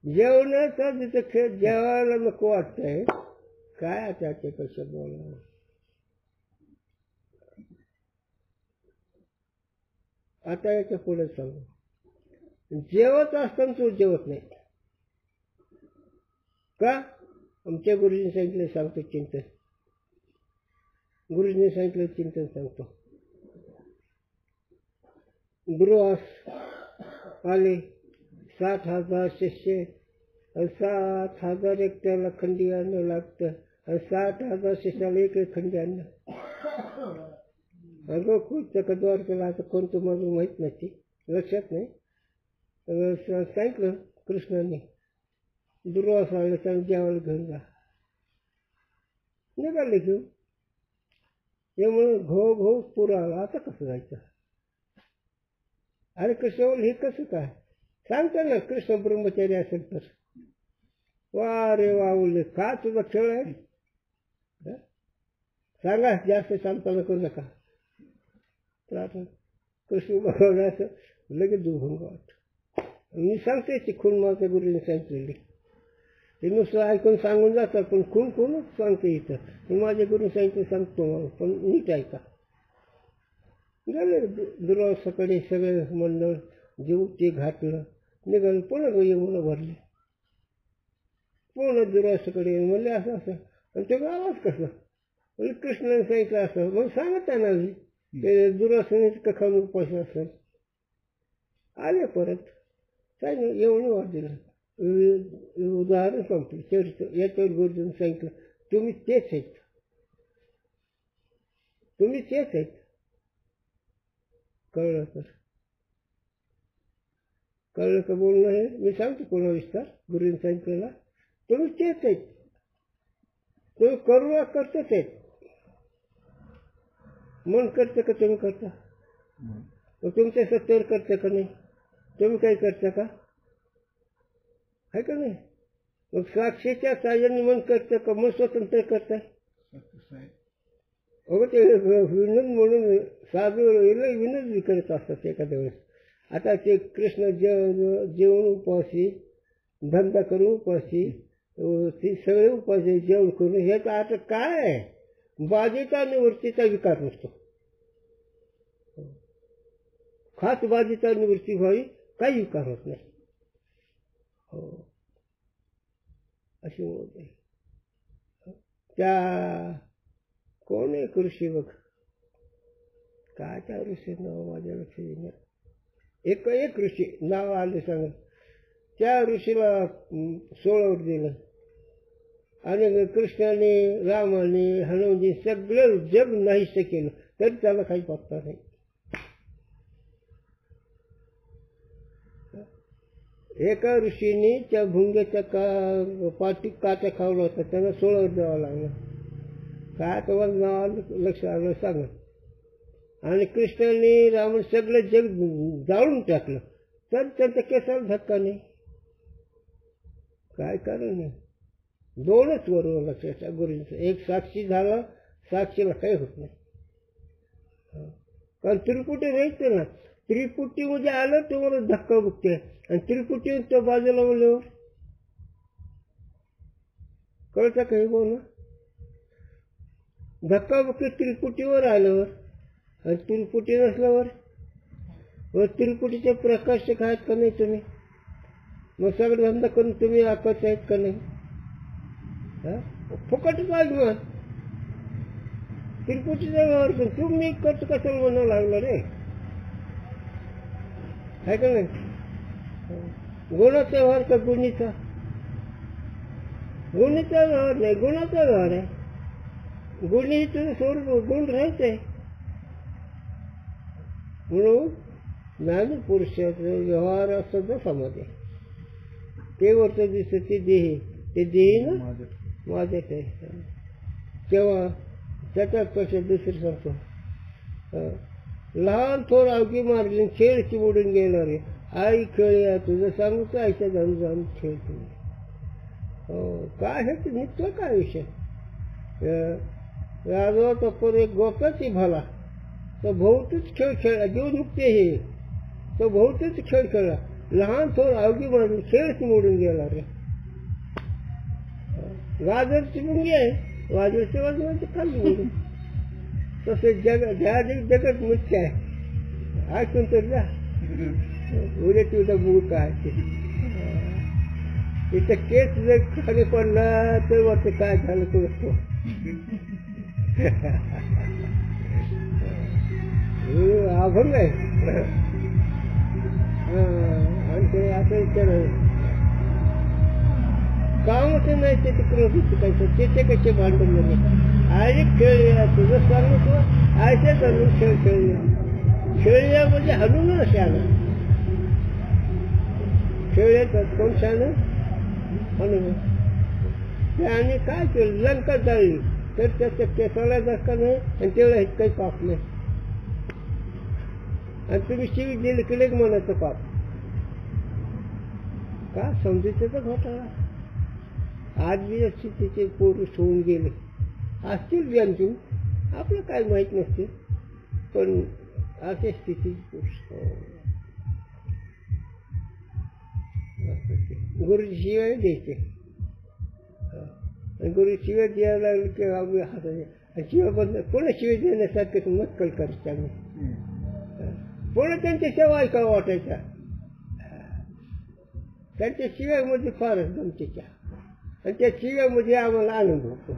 [SPEAKER 3] जेवणाचा, तिथं खेळ जेवायला नको वाटतंय. काय त्याचे कसं बोलणार. आता याच्या पुढे सांगू, जेवत असताना तू जेवत नाही का? आमच्या गुरुजीने सांगितलं, सांगतो चिंतन. गुरुजीने सांगितलं चिंतन सांगतो. गृहस्थ आले 60,000 शिष्य, 7,000 एकट्याला खंडी अन्न लागतं, 60,000 शिष्याला एक खंडी अन्न. अगं खूप चकद्वार केला. आता कोण तुम्हाला माहीत नसते, लक्षात नाही. सांगितलं कृष्णाने, दुर्वास आले त्याने जेवायला घेऊन जा. निघाले घेऊन. त्यामुळे घो घो पुरा आला. आता कसं जायचं? अरे कृष्ण हे कसं काय सांगता ना, कृष्ण ब्रह्मचारी असेल तर. वा रे वा उल्ले, का तुझा खेळ आहे? सांगा, जास्त सांगताना करू नका. कृष्ण भगवान असं लगेच दुभंग वाटत. मी सांगते ती खून माझ्या गुरुने सांगितलेली. ते नुसतं ऐकून सांगून जातात, पण खून खूनच सांगते इथं. मी माझ्या गुरुने सांगितलं सांगतो मला, पण नीट ऐका. झालं दुर्वासाकडे सगळे मंडळ जीव ते घातलं, निघालं. पुन्हा यमुना भरले, पुन्हा दुर्वासाकडे म्हणले असं असं. आणि ते आवाज कसला म्हणजे कृष्णाने सांगितलं असं. मग सांगत आहे ना ते दुर्वासाने कखान उपास असेल. आले परत सांगितलं, एवढं वाद दिलं. उदाहरण संपलं. चरित्र याच्यावर गुरुजींनी सांगितलं, तुम्ही तेच आहेत, तुम्ही तेच आहेत. कळलं तर? कळलं का बोलणं हे? मी सांगतो कोणा विस्तार. गुरुजींनी सांगितलेला, तुम्ही तेच आहेत, तुम्ही करू करतेच आहेत. मन करतं का तुम्ही करता? मग तुमच्या सत्तेवर करतं का नाही? तुम्ही काही करता का? आहे का नाही? मग साक्षीच्या साह्याने मन करतं का मन स्वतंत्र करताय? अगं ते विनोद म्हणून साधू विनोद करत असतात एखाद्या वेळेस. आता ते कृष्ण जेवण उपासी, धंदा करून उपासी, ती सगळे उपासी जेवण करून. ह्याचा आता काय आहे? बाजीचा निवृत्तीचा विकार नसतो. खास बाजीचा निवृत्ती व्हावी, काही विकार होत नाही. हो, अशी होत. त्या कोण एक ऋषी बघ, काय त्या ऋषी नाव माझ्या लक्ष येणार. एक ऋषी नाव आले सांगत. त्या ऋषीला 16 वर दिलं आणि कृष्णाने, रामाने, हनुमानजी सगळं जग नाहीसे केलं, तरी त्याला काही पत्ता नाही. एका ऋषीने त्या भुंग्याच्या पाठी काट्या खावला होता, त्यांना 16 वर द्यावा लागला. काय तुम्हाला नाव लक्ष आलं सांगा. आणि कृष्णाने, रामाने सगळं जग जाळून टाकलं, तर त्यांच्या केसाला धक्का नाही. काय कारण नाही? 2च बरोबर लक्षात गुरुजींचं. एक साक्षी झाला, साक्षीला काही होत नाही. कारण त्रिपुटी राहायचं ना, त्रिपुटी मध्ये आलं तुम्हाला धक्का बघते. आणि त्रिपुटी त्या बाजूला बोलल्यावर कळतं काही बोल. धक्काबुक्की तिलपुटीवर आल्यावर आणि तिलपुटी नसल्यावर व तिलपुटीचे प्रकाशक आहेत का नाही तुम्ही? मग सगळं धंदा करून तुम्ही आकर्ष आहेत का नाही? फुकटच आहे मग तिलपुटीचा व्यवहार करून तुम्ही खर्च कशाला म्हणावं लागला रे? आहे का नाही? गुणाचा व्यवहार का गुणीचा? गुणीचा व्यवहार नाही, गुणाचा व्यवहार आहे. गुणी तुझं स्वरूप गुण राहायचं आहे. म्हणून ज्ञानी पुरुषाचं व्यवहार असं जो समाज आहे ते वरचं दिसतं ते देही, ते देही ना माझ्यात आहे. तेव्हा त्याच्यापेक्षा दुसरं सांगतो, लहान थोर अवघी मारली खेळ चिमडून गेला रे. आई खेळ तुझं सांगू तर आईच्या जाऊन जाऊन खेळ तुम्ही. हो काय हे नित्य काय विषय. राजा तो एक गोप्याची भाला तो बहुतच खेळ खेळला. जीवनमुक्ती हे तो बहुतच खेळ खेळला. लहान थोर अवघी मारली खेळ चिमडून गेला रे. गाजरची मुंगी आहे, गाजरच्या बाजूला खाली बोलून तसे जगत मुख्य आहे. ऐकून तर जा उद्या तुझा मूळ काय तिथं केस जर खाली पडला तर वाटतं काय झालं तुला. अभंग आहे. आणि ते असं विचार कामच नाही ते तिकडे शिकायचं. त्याचे कसे भांडण झाले. आई खेळूया तुझं सांगतो आयच्या घालून खेळ खेळूया. खेळूया म्हणजे हलून ना शाळा खेळूयात कोण शाळा हलून. आणि काय केलं लंका जाळली तर त्याच्या केसाला धक्का नाही आणि तेवढं हेच काही पाप नाही. आणि तुम्ही शिवी दिली की लेख म्हणायचं पाप का समजुतीचा घोटाळा. आज बी अशी तिचे पुरुष होऊन गेले असतील ज्यांतून आपलं काय माहीत नसते पण अशा स्थिती पुरुष. गुरुजी शिवाय द्यायचे आणि गुरु शिवाय द्यायला लागले की आम्ही हाताचे शिवाय बंद पुन्हा शिवाय देण्यासारखं मस्कल करायचं आम्ही. पुन्हा त्यांच्या सेवा ऐकावं वाटायच्या. त्यांच्या शिव्यामध्ये फारच गमतीच्या आणि त्या शिव्यामध्ये आम्हाला आनंद होतो.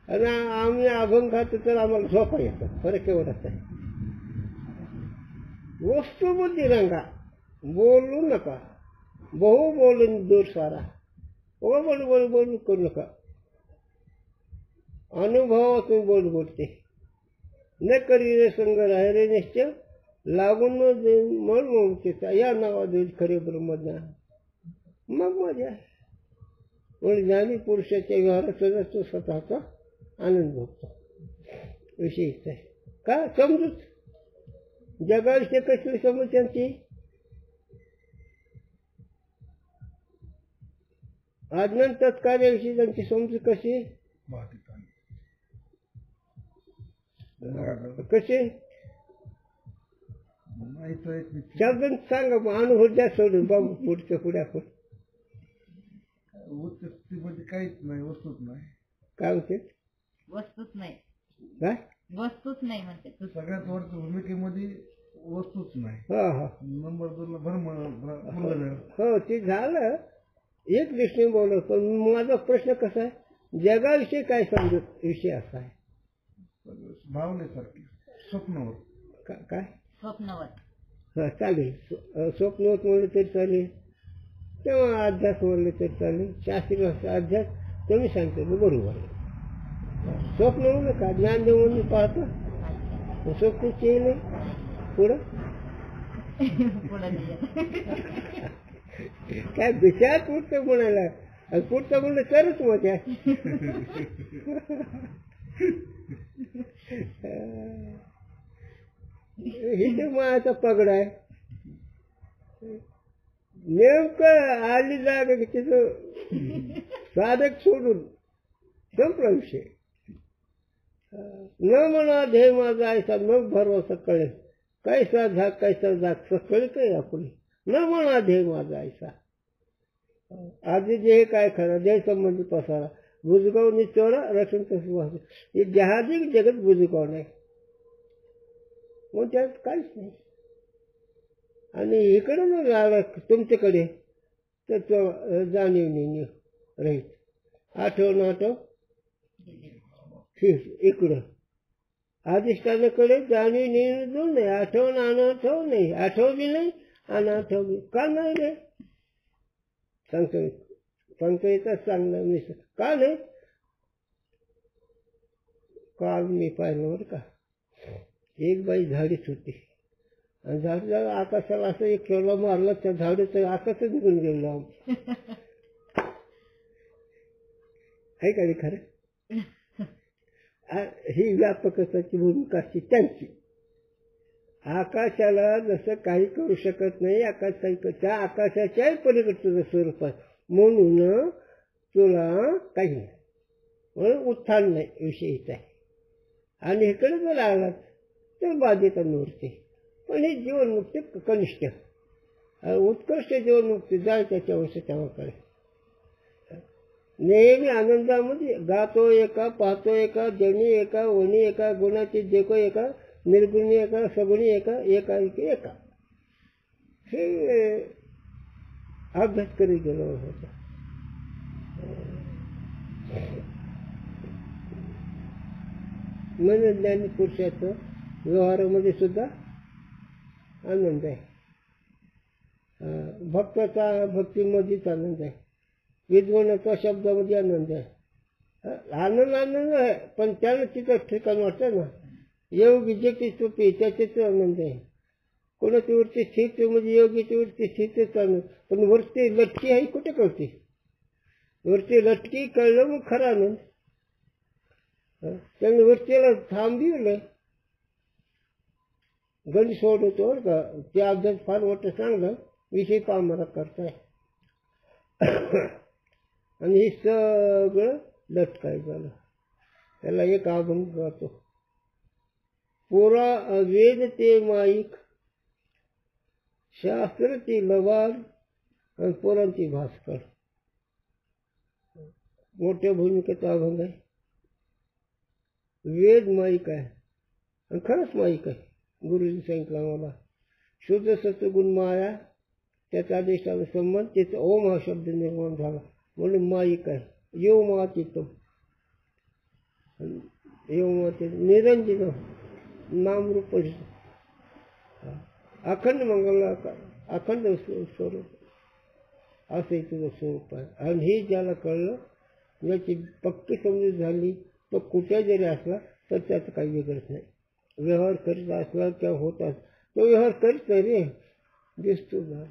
[SPEAKER 3] आणि आम्ही अभंग खातो तर आम्हाला झोपा येतो. फरक एवढाच आहे. वस्तुबुद्धी रंगा बोलू नका. बहु बोलून दूर सारा. बोलू बोलू बोलू करू नका. अनुभवातून बोल बोलते न करी रे संग राहे रे निश्चय लागून मन मोमतेचा या नावा देईल खरे ब्रह्मज्ञान. मग मजा म्हणून ज्ञानी पुरुषाच्या व्यवहारात सुद्धा तो स्वतःचा आनंद भोगतो. विशेष आहे का समजूत जगाविषयी कसली समज त्यांची. आज्ञान तत्कार्याविषयी त्यांची समजूत कशी कशी शब्द सांगा अनुभव द्या सोडून बाबू पुढच्या पुढे आपण
[SPEAKER 5] काहीच नाही वस्तूच नाही.
[SPEAKER 3] काय म्हणते
[SPEAKER 4] वस्तूच नाही
[SPEAKER 3] काय
[SPEAKER 4] वस्तूच नाही म्हणते.
[SPEAKER 5] सगळ्यात वरच्या भूमिकेमध्ये वस्तूच नाही.
[SPEAKER 3] हा हा
[SPEAKER 5] नंबर 2 भरम.
[SPEAKER 3] हो ते झालं एक दृष्टीने बोलत. पण माझा प्रश्न कसा आहे जगाविषयी काय समजत विषय असा आहे
[SPEAKER 5] भावनेसारखी स्वप्नावर
[SPEAKER 3] काय
[SPEAKER 4] स्वप्नवत.
[SPEAKER 3] हा चालेल. स्वप्नवत म्हणलं तरी चालेल किंवा अध्यास म्हणलं तरी चालेल. शास्त्रीय अध्यास तुम्ही सांगतो बरोबर आहे. स्वप्न म्हणलं का ज्ञान देऊन मी पाहतो स्वप्न केले पुढं काय विचार पुढचं म्हणायला आणि पुढचं म्हणलं तरच मजा. हिंदू मायाचा पगड आहे. नेमकं आली जागा की तिथं साधक सोडून संपला विषय. न म्हणा ध्येय माझा ऐसा मग भरवसा कळेल कैसा झाक कैसा झाक कळेल काय आपली. न म्हणा ध्येय माझा ऐसा आधी जे काय खरं ध्येय संबंधी पसारा बुजगाव निचोरा रचून तसं वाहतो. हे जहाजिक जगत बुजगाव नाही, मग त्यात काहीच नाही. आणि इकडे जर आला तुमच्याकडे तर तो जाणीव नाही राहील. आठव इकडं अधिष्ठानाकडे जाणीव निर्णय नाही. आठवण अनाठव नाही, आठव बी नाही अनाठव बी. का नाही रे सांगता येतात चांगला मी का नाही. काल मी पाहिलं बरं का, एक बाई झाडीच होती आणि झाड आकाशाला असं एक केवढा मारला त्या झाडीचं आकाशच निघून गेलं. आहे का खरं. ही व्यापकताची भूमिका त्यांची. आकाशाला जसं काही करू शकत नाही, त्या आकाशाच्याही पलीकडचं स्वरूप आहे, म्हणून तुला काही नाही, म्हणून उत्थान नाही विषयीच आहे. आणि इकडे जर आलात तर बाध्यता निवडते. पण ही जीवनमुक्ती कनिष्ठ, उत्कृष्ट जीवनमुक्ती जाय त्याच्या वस्तूकडे. नेहमी आनंदामध्ये गातो एका, पाहतो एका, जनी एका, वणी एका, गुणाची जेको एका, निर्गुणी एका, सगुणी एका, एका. हे अभ्यास करीत गेलो होता. मन ज्ञानी पुरुषाचं व्यवहारामध्ये सुद्धा आनंद आहे. भक्ताचा भक्तीमध्येच आनंद आहे. विद्वानाचा शब्दामध्ये आनंद आहे. आनंद आहे, पण त्याला तिथं ठिकाण वाटतं ना. योगी ज्याची चुपी त्याच्याच आनंद आहे. कोणाची वरती स्थित म्हणजे योगीची वरती स्थितच आनंद. पण वरती लटकी आहे कुठे कळते. वरती लटकी कळलं मग खरा आनंद. त्यामुळे वरतीला थांबविलं गण सोडतो बरं का. ते अभ्यास फार मोठं चांगलं विषय पामारा करताय. आणि हे सगळं लटकाय झालं. त्याला एक अभंग गातो. पुरा वेद ते माईक, शास्त्र ती लवार आणि पुरांची भास्कर. मोठ्या भूमिकेचा अभंग आहे. वेद माईक आहे आणि खरंच माईक आहे. गुरुजी सांगितलं मला शुद्ध सत्वगुण माया, त्याचा अधिष्ठान संबंध, त्याचा ओम हा शब्द निर्माण झाला म्हणून माईक आहे. येऊ मातीत येऊ माती निरंजन नामरूप अखंड मंगला अखंड स्वरूप असं तुझं स्वरूप आहे. आणि हे ज्याला कळलं, याची पक्की समजूत झाली, तो कुठे जरी असला तर त्याचं काही वेगळंच नाही. व्यवहार करीत असला किंवा होत असला तो व्यवहार करीत नाही रे, दिसतो ना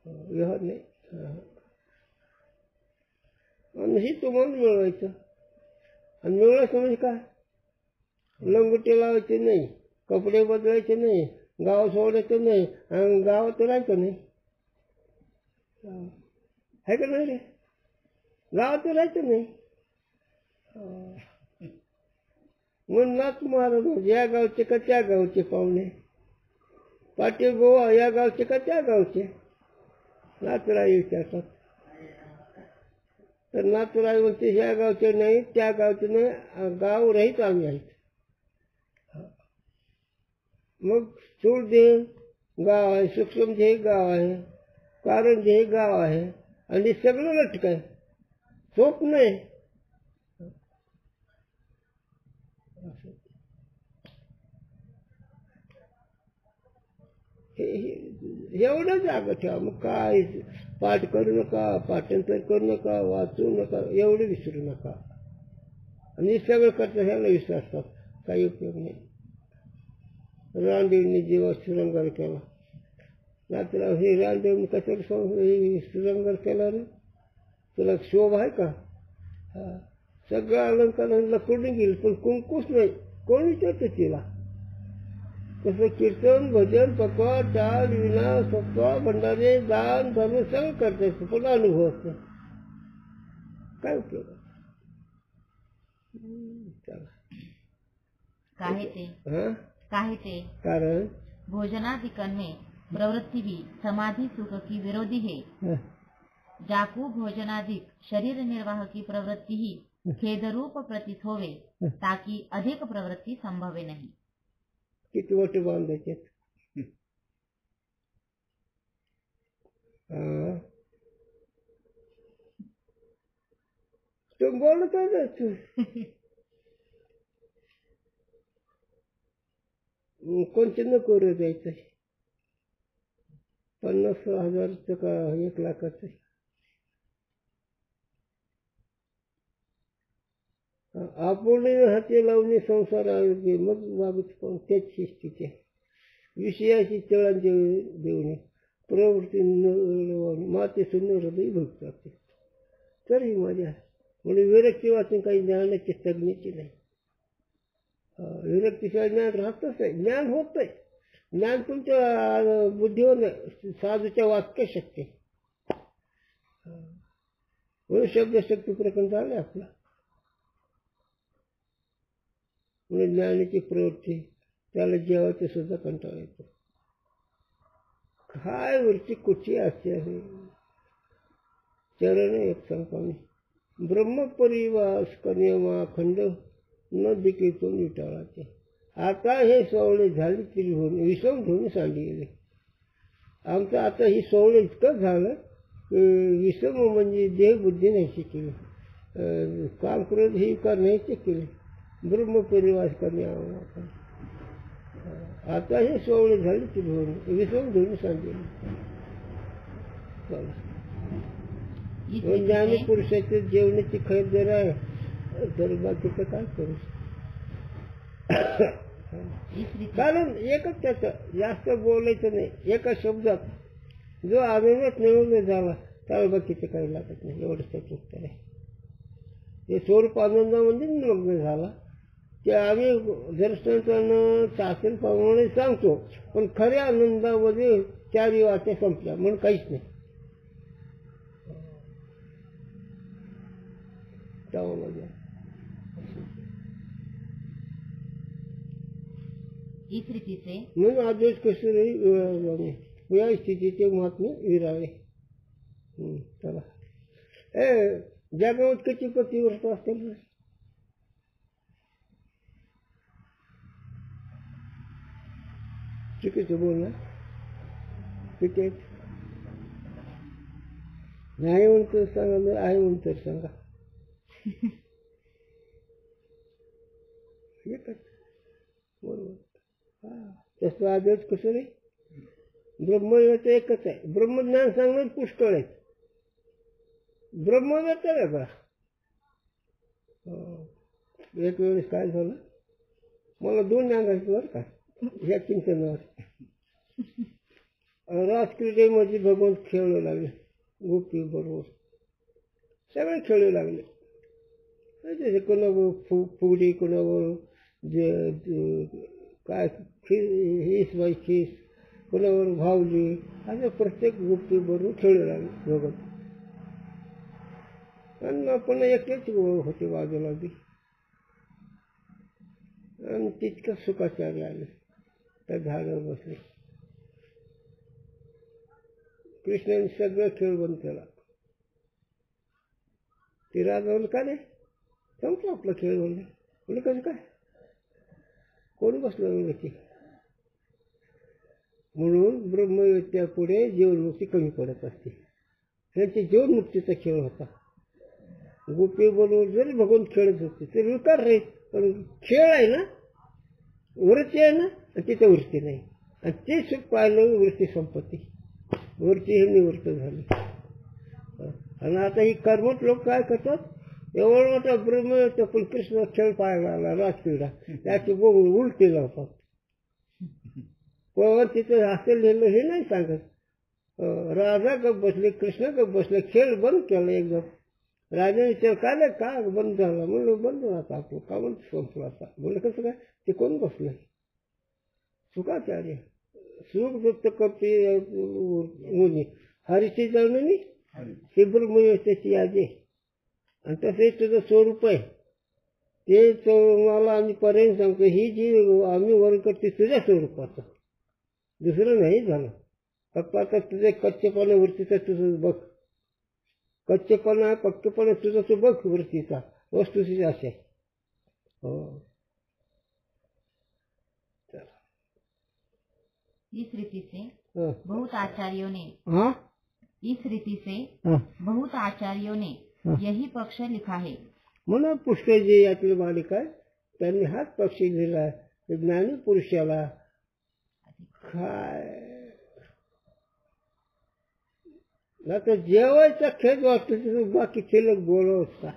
[SPEAKER 3] व्यवहार नाही. आणि हे तुम्हाला मिळवायचं. आणि मिळवायचं म्हणजे काय, लंगोटी लावायचे नाही, कपडे बदलायचे नाही, गाव सोडायचं नाही, आणि गावात राहायचं नाही. आहे का नाही रे, गावात राहायचं नाही. मग नाच महाराज या गावचे का त्या गावचे पाहुणे, पाटील गोवा या गावचे का त्या गावचे, नाचराई विचारतात. तर नाचराई म्हणते ह्या गावचे नाही त्या गावचे नाही, गाव राहीत आम्ही आहेत. मग चूळदेव गाव आहे, सूक्ष्मजे गाव आहे, कारंजे गाव आहे, आणि सगळं लटक आहे. स्वप्न आहे. एवढं जागा ठेवा. मग काय पाठ करू नका, पाठांतर करू नका, वाचू नका, एवढं विसरू नका. आणि सगळं करता ह्याला विसरतात, काही उपयोग नाही. रामदेवने जेव्हा श्रृंगार केला नातला, हे रामदेवने कशाला श्रृंगार केला रे, तुला शोभ आहे का. सगळं अलंकार लकडून गेलं पण कुंकूच नाही. कोण विचारतं तिला. तसं कीर्तन भजन पकवा टाळ विना सत्वा भंडारे दान धर्म सगळं करता येतं, पण अनुभव असतो. काय उपयोग. कारण
[SPEAKER 4] भोजनादि कर्मे प्रवृत्ति भी समाधि सुख की विरोधी है. जाकू भोजनाधिक शरीर निर्वाह की प्रवृत्ति ही खेदरूप प्रतीत होवे ताकि अधिक प्रवृत्ति संभवे नहीं.
[SPEAKER 3] किती मोठे बांधायचे. तू बोलत होता तू. कोणते नको रे द्यायचं. 50,000 का 1 लाखाचं. आपण हाती लावणे संसार आरोग्य मग बाबत पण त्याच शिस्तीचे विषयाची चळण देऊन प्रवृत्ती माते सुंदर हृदय भोगतात. तरी माझ्या म्हणजे विरक्ती वाचून काही ज्ञानाची तज्ञाची नाही. विरक्तीशिवाय ज्ञान राहतच आहे. ज्ञान होत आहे. ज्ञान तुमच्या बुद्धीवर साधूच्या वाक्य शक्य शब्द शक्ती प्रकरण झाले आपला. म्हणजे ज्ञानाची प्रवृत्ती त्याला जेवायचं सुद्धा कंटाळा येतो. काय वरची कुठची असते आहे. चरण एक संपाने ब्रह्मपरिवास कन्यमा खंड न दिकेतून विटाळाचे. आता हे सोवळे झाले तरी होऊन विषम घेऊन सांगितले. आमचं आता ही सोवळे इतकं झालं की विषम म्हणजे देहबुद्धी नाही शिकली. काम क्रोध ही विकार नाही शिकले. ब्रह्मपरिवास करणे आता हे सोवळे झाले तरी होऊन विषम घेऊन सांगितले. ज्ञानी पुरुषाच्या जेवणाची खैर जर आहे तर बाकीचं काय करू. कारण एकच त्याचं जास्त बोलायचं नाही. एका शब्दात जो आनंदात निवडला झाला त्याला बाकीचं काही लागत नाही. एवढंच त्याचं उत्तर आहे. हे स्वरूप आनंदामध्ये निमग्न झाला की आम्ही दर्शनानं शास्त्रप्रमाणे सांगतो पण खऱ्या आनंदामध्ये 4 वाट्या संपल्या म्हणून काहीच नाही.
[SPEAKER 4] इस रीति से
[SPEAKER 3] म्हणून आदेश कसे रही या स्थितीचे महात्म्य विराळे. चला जगात किती प्रतिवर्ष असतील. चुकीचं बोलणार किती नाही म्हणतो सांगा. आहे म्हणतो सांगा. बरोबर. तसं आदेश कसं रे. ब्रह्मज्ञान एकच आहे. ब्रह्मज्ञान सांगणार पुष्कळ आहेत. ब्रह्मज्ञान तर आहे बघा. एक वेळेस काय झालं मला 2 अंगायचं बरं का ह्या चिंतनावर. राजक्रीडेमध्ये भगवंत खेळू लागले. गोपी बरोबर सगळे खेळू लागले. कोणावर फुगडी कोणावर काय खीस बाई खीस कोणावर भावली असं प्रत्येक गोष्टी बरोबर खेळू लागले भगवंत. आणि आपण एकटेच होते बाजूला बी. आणि तितकं सुखाचार्य आले त्या झाडावर बसले. कृष्णाने सगळं खेळ बंद केला. ते रागावलं का नाही संपलं आपला खेळ बोलले. बोले कसं काय कोण बसलं व्यक्ती. म्हणून ब्रह्मवेत्या पुढे जीवनमुक्ती कमी पडत असते. त्यांची जीवनमुक्तीचा खेळ होता. गोपी बरोबर जरी भगवंत खेळत होते तरी विकार राहील. पण खेळ आहे ना वृत्ती आहे ना तिथे वृत्ती नाही. आणि ते सुख पाहिलं वृत्ती संपत्ती वरती हे निवृत्त झाली. आणि आता ही कर्मठ लोक काय करतात एवढा मोठा ब्रह्मवेत्या पण कृष्ण खेळ पाहायला आला राजक्रीडा त्याची बोल उलटी लावतात. पण तिथं असं लिहिलं हे नाही सांगत. राजा गप बसले कृष्ण गप बसले खेळ बंद केला एकदम. राजाने विचार काय का बंद झाला म्हणलं बंद आता आपलं का म्हणून संपलं आता. म्हणलं कसं काय ते कोण बसलं सुखाचार्य सुख दुःख कपी मुनी हरीची जाणणी हे ब्रह्मवेत्याची यादी आहे. आणि तसेच तुझं स्वरूप आहे ते मला आम्ही पर्यंत सांगतो. ही जी आम्ही वर्ण करते तुझ्या स्वरूपाचं दुसरं नाही झालं. फक्त आता तुझ्या कच्चेपणावरती तर तुझं बघ कच्चेपणा पक्केपणा तुझा तू बघ वृत्तीचा वस्तुस्थिती असे. हो
[SPEAKER 4] इस रीति से
[SPEAKER 3] हाँ
[SPEAKER 4] बहुत आचार्यों ने
[SPEAKER 3] हाँ
[SPEAKER 4] इस रीति से
[SPEAKER 3] हाँ.
[SPEAKER 4] बहुत आचार्यों ने
[SPEAKER 3] हाँ.
[SPEAKER 4] यही पक्ष लिखा है.
[SPEAKER 3] म्हणून पुष्कळ जे यातले मालिक आहे त्यांनी हाच पक्ष लिहिला आहे. ज्ञानी पुरुषाला काय आता जेवायचा खेळ वाटतो तिथं बाकी शिल्लक बोलवत का.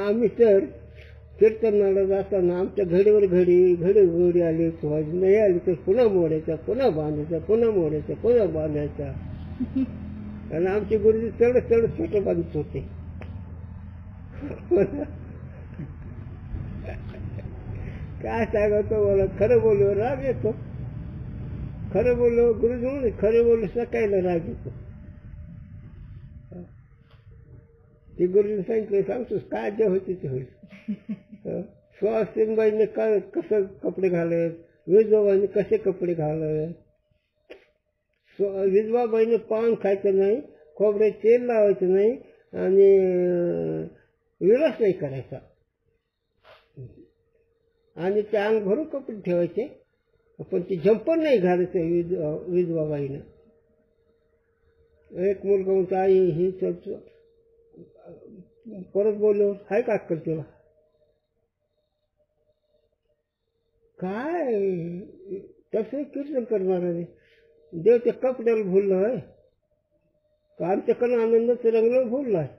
[SPEAKER 3] आम्ही तर कीर्तनाला जाताना आमच्या घडीवर घडी आली नाही आली तर पुन्हा मोडायचा पुन्हा बांधायचा पुन्हा मोडायचा पुन्हा बांधायचा. आणि आमचे गुरुजी चढत छोटे बांधत होते. काय सांगतो मला खरं बोललो राग येतो. खरं बोललो गुरुजी म्हणे खरं बोललो सकाळीला राग येतो. ते गुरुजीने सांगितलं सांगतोस काय जे होते ते होईल. सुहासिनबाईने काय कसं कपडे घालत विधवाबाईने कसे कपडे घालत. विधवाबाईने पान खायचं नाही खोबरे तेल लावायचं नाही आणि विलास नाही करायचा आणि ते अंग भरून कपडे ठेवायचे पण ते झंपर नाही घालायचं विधवाबाईनं. एक मुलगा म्हणतो आई ही परत बोललो हाय का अक्कल तुला काय तसं कीर्तन करणार आहे. देव त्या कपड्याला भुलला आहे का आमच्याकडनं आनंदाचं रंगलं भुलला आहे.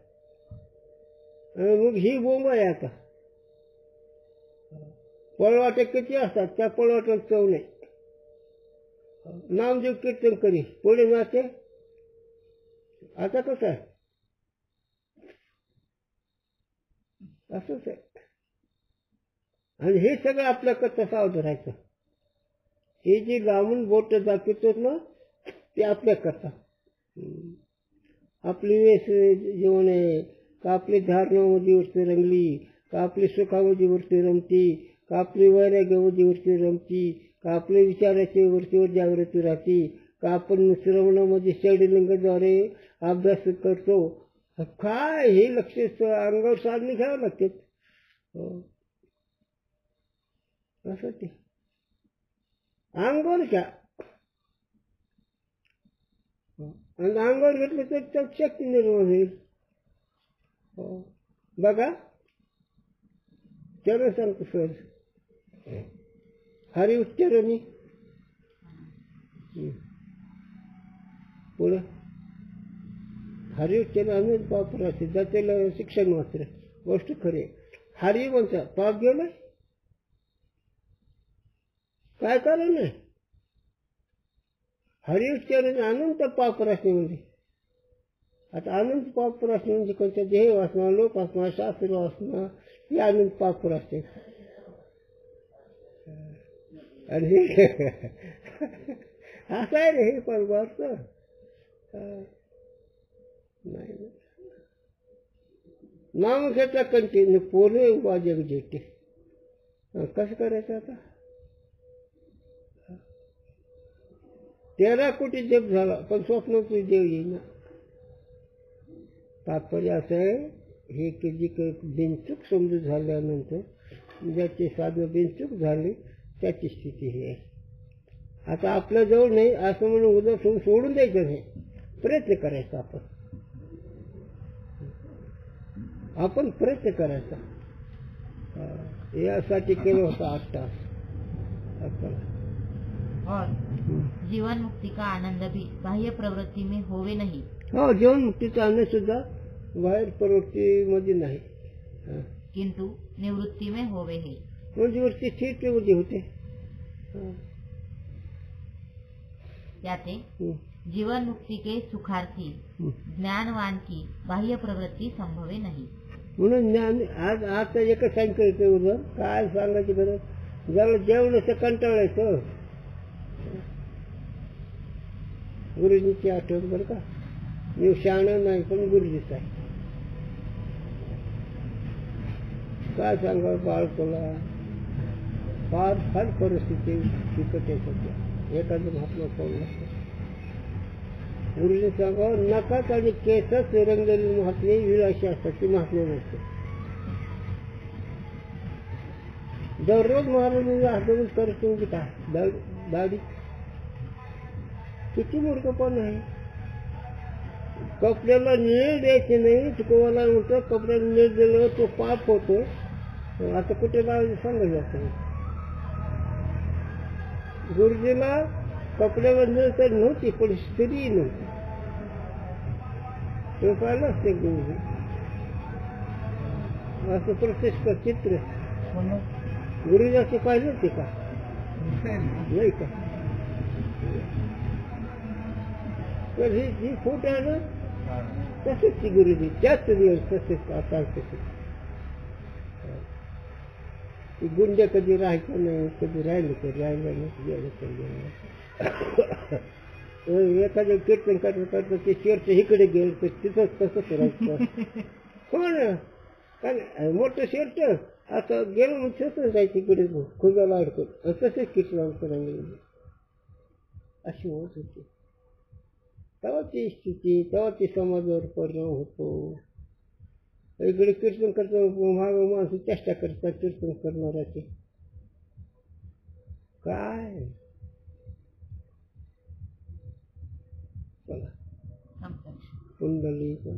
[SPEAKER 3] मग ही बोंब आहे आता. पळवाटे किती असतात त्या पळवाट्याला चव नाही. नामदेव कीर्तन करी पुढे जाते. आता कसं आहे असंच आहे. आणि हे सगळं आपल्याकडं सावध राहायचं. हे जे लांबून बोट दाखवतात ना ते आपल्याकरता. आपली वेश जेवण आहे का आपली धारणामध्ये वरती रंगली का आपली सुखामध्ये वरती रमती का आपली वैराग्यामध्ये वरती रमती का आपल्या विचाराची वरतीवर जागृती राहते का आपण श्रवणामध्ये षडलिंगाद्वारे अभ्यास करतो. काय हे लक्ष अंगावर साधने घ्यावं लागते. असं ते अंगावर घ्या आणि अंगावर घेतलं तर त्यात शक्ती निर्माण होईल. बघा चरण सांगतो सहज हरी उच्चारणी पुढे हरी उच्चारण अनेक पाप राहते त्याला शिक्षण मात्र गोष्ट खरी. हरी म्हणता पाप गेलं काय कारण आहे. हरी उच्चारण अनंत पाप राहते म्हणजे आता अनंत पाप राहते म्हणजे कोणत्या देह वासना लोक वासना शास्त्र वासना हे अनंत पाप राहते. आणि असं आहे रे हे परमार्थ नाही नाम घेतला कंटिन्यू पूर्ण उपाधी जेते कसं करायचं आता. 13 कोटी जप झाला पण स्वप्नात देव येईना. तात्पर्य असं आहे हे की जी बिनचूक समजूत झाल्यानंतर ज्याची साधनं बिनचूक झाली त्याची स्थिती ही आहे. आता आपल्या जवळ नाही असं म्हणून उद्या सोडून द्यायचं नाही. प्रयत्न करायचा आपण प्रयत्न करायचा. यासाठी केलं होतं 8 तास.
[SPEAKER 4] और जीवन मुक्ति का आनंद भी बाह्य प्रवृत्ति में होवे नहीं.
[SPEAKER 3] हो जीवन मुक्तीचा आनंद सुद्धा बाहेर प्रवृत्तीमध्ये नाही
[SPEAKER 4] किंतु निवृत्ति में होवे है.
[SPEAKER 3] म्हणजे वरती स्थितीमध्ये होते.
[SPEAKER 4] याते जीवन मुक्ति के सुखार्थी ज्ञानवान की बाह्य प्रवृत्ति संभवे नहीं.
[SPEAKER 3] म्हणून ज्ञान आज आता एकच सांगितलं उद्या काय सांगायची गरज. ज्याला जेवणाचं कंटाळायचं गुरुजींची आठवण बरं का. मी शहाणा नाही पण गुरुजीच आहे. काय सांगावं बाळकोला फार फार परिस्थिती बिकट आहे सध्या. एखादं महात्मा फोन लागतो गुरुजी सांगावं नकाच आणि केसच रंगलेली महात्मे विलाशी असतात ती महात्मे नसते. दररोज महाराज हातून करतो की काय दाढी किती मूर्खपण आहे. कपड्याला नीळ द्यायचे नाही तुकोवाला उलट कपड्याला नीळ दिलं तो पाप होतो. आता कुठे लावायचं सांगायचं जातं. गुरुजीला कपड्यावर नीळ तर नव्हती पण स्त्री नव्हती. तो पाहिलं असते गुरुजी असं प्रत्यक्ष चित्र गुरुजी असं पाहिलं होते का नाही का. तर ही फूट आहे ना तसेच ती गुरुजी त्याच दिवस तसेच आता तसेच गुंड कधी राहायचं नाही कधी राहिलं तर राहिलं नाही गेलं तर गेलं. एखादं कीर्तन करता करता ते चर्च इकडे गेलं तर तिथंच तसंच राहायचं. हो ना काय मोठं शर्ट आता गेलं मग तसंच राहायचं इकडे खुजाला अडकून तसेच कीर्तन करायला अशी होत होती. तेव्हा ती स्थिती तेव्हा ती समाजावर परिणाम होतो. इकडे कीर्तन करता माग माणसं चेष्टा करतात कीर्तन करणाऱ्याची काय. चला कुंडली काय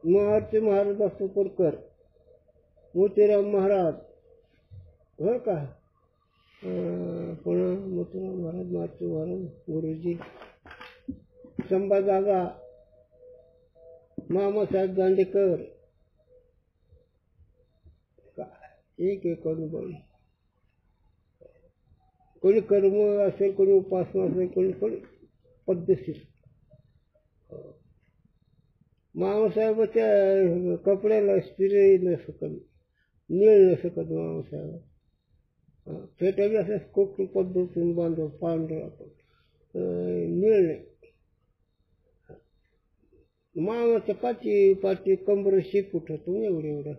[SPEAKER 3] महाराज महाराज असतोरकर मोतीराम महाराज हो का पुन्हा मोतीराम महाराज मारती महाराज गुरुजी संभादादा मामासाहेब दांडेकर काय एक अनुभव. कोणी कर्म असेल कोणी उपासना असेल कोणी कोणी पद्धतशीर. मामासाहेबाच्या कपड्याला स्त्री नसत नीळ नसत मामासाहेब फेटावी असं कोकणी पद्धतीने बांधव पांढरा नीळ नाही. मामाच्या पाठी कंबर शिप उठत एवढं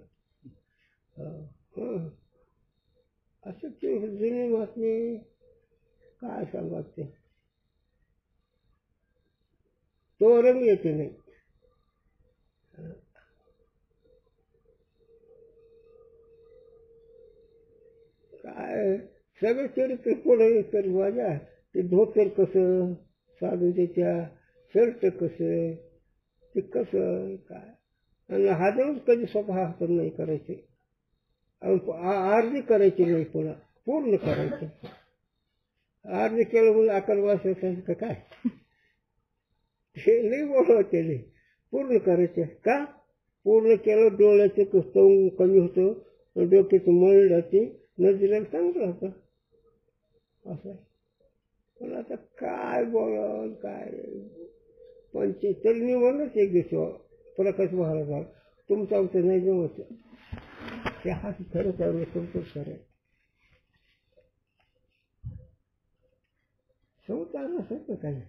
[SPEAKER 3] असं ते जुने महात्मे काय सांगा ते तो रंग येते नाही. काय सगळं चरित्र पुढे तर माझ्या ते धोतर कसं साधून त्याच्या शर्ट कसं ते कसं काय आणि हातच कधी स्वतः हातात नाही करायचे. अर्धी करायची नाही पुन्हा पूर्ण करायचं. अर्धी केलं म्हणजे अकल वाचायचं का काय हे नाही बोलवायचे नाही पूर्ण करायचे. का पूर्ण केलं डोळ्याचं कसं कमी होतं डोक्याचं मळ जाते नजरेला चांगलं होतं असं. पण आता काय बोलावं काय तरी मी म्हणलंच एक दिवस प्रकाश महाराज तुमचं आमचं नाही जमत ते हा खरं त्यावेळी तुमचं खरं संवत आलं असं काय